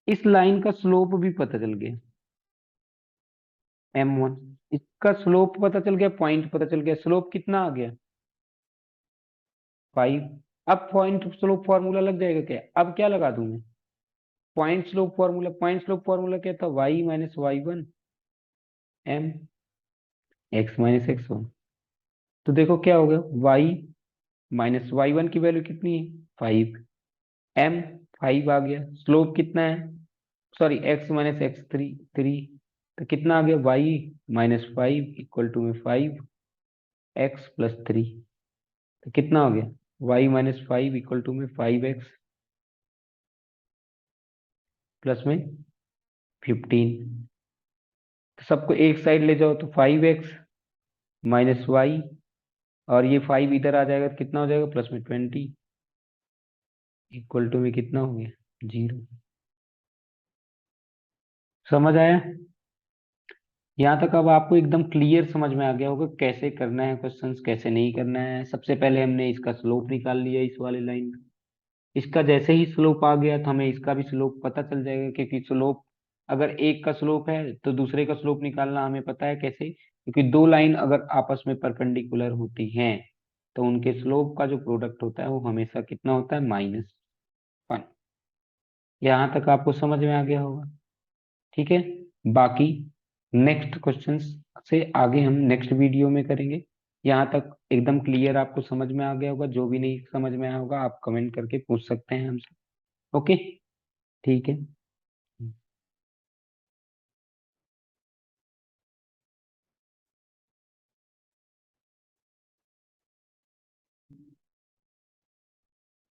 इस लाइन का स्लोप भी पता चल गया, m1, इसका स्लोप पता चल गया, पॉइंट पता चल गया, स्लोप कितना आ गया, 5। अब पॉइंट स्लोप फॉर्मूला लग जाएगा क्या, अब क्या लगा दूं मैं, पॉइंट स्लोप फॉर्मूला क्या था, y minus Y one m x minus x one. तो देखो क्या हो गया, y माइनस वाई वन की वैल्यू कितनी है, 5, m 5 आ गया, स्लोप कितना है, sorry x minus x three three, तो कितना आ गया, y माइनस 5 इक्वल टू में 5x+3। तो कितना हो गया, y माइनस 5 इक्वल टू में 5x प्लस में 15। तो सबको एक साइड ले जाओ, तो 5x माइनस वाई, और ये 5 इधर आ जाएगा तो कितना हो जाएगा, प्लस में 20 इक्वल टू में कितना हो गया, 0। समझ आया, यहाँ तक अब आपको एकदम क्लियर समझ में आ गया होगा कैसे करना है क्वेश्चंस, कैसे नहीं करना है। सबसे पहले हमने इसका स्लोप निकाल लिया इस वाले लाइन का, इसका जैसे ही स्लोप आ गया तो हमें इसका भी स्लोप पता चल जाएगा, क्योंकि स्लोप, अगर एक का स्लोप है तो दूसरे का स्लोप निकालना हमें पता है कैसे, क्योंकि दो लाइन अगर आपस में परपेंडिकुलर होती हैं तो उनके स्लोप का जो प्रोडक्ट होता है वो हमेशा कितना होता है, -1। यहाँ तक आपको समझ में आ गया होगा, ठीक है। बाकी नेक्स्ट क्वेश्चंस से आगे हम नेक्स्ट वीडियो में करेंगे। यहाँ तक एकदम क्लियर आपको समझ में आ गया होगा, जो भी नहीं समझ में आया होगा आप कमेंट करके पूछ सकते हैं हमसे। ओके, ठीक है।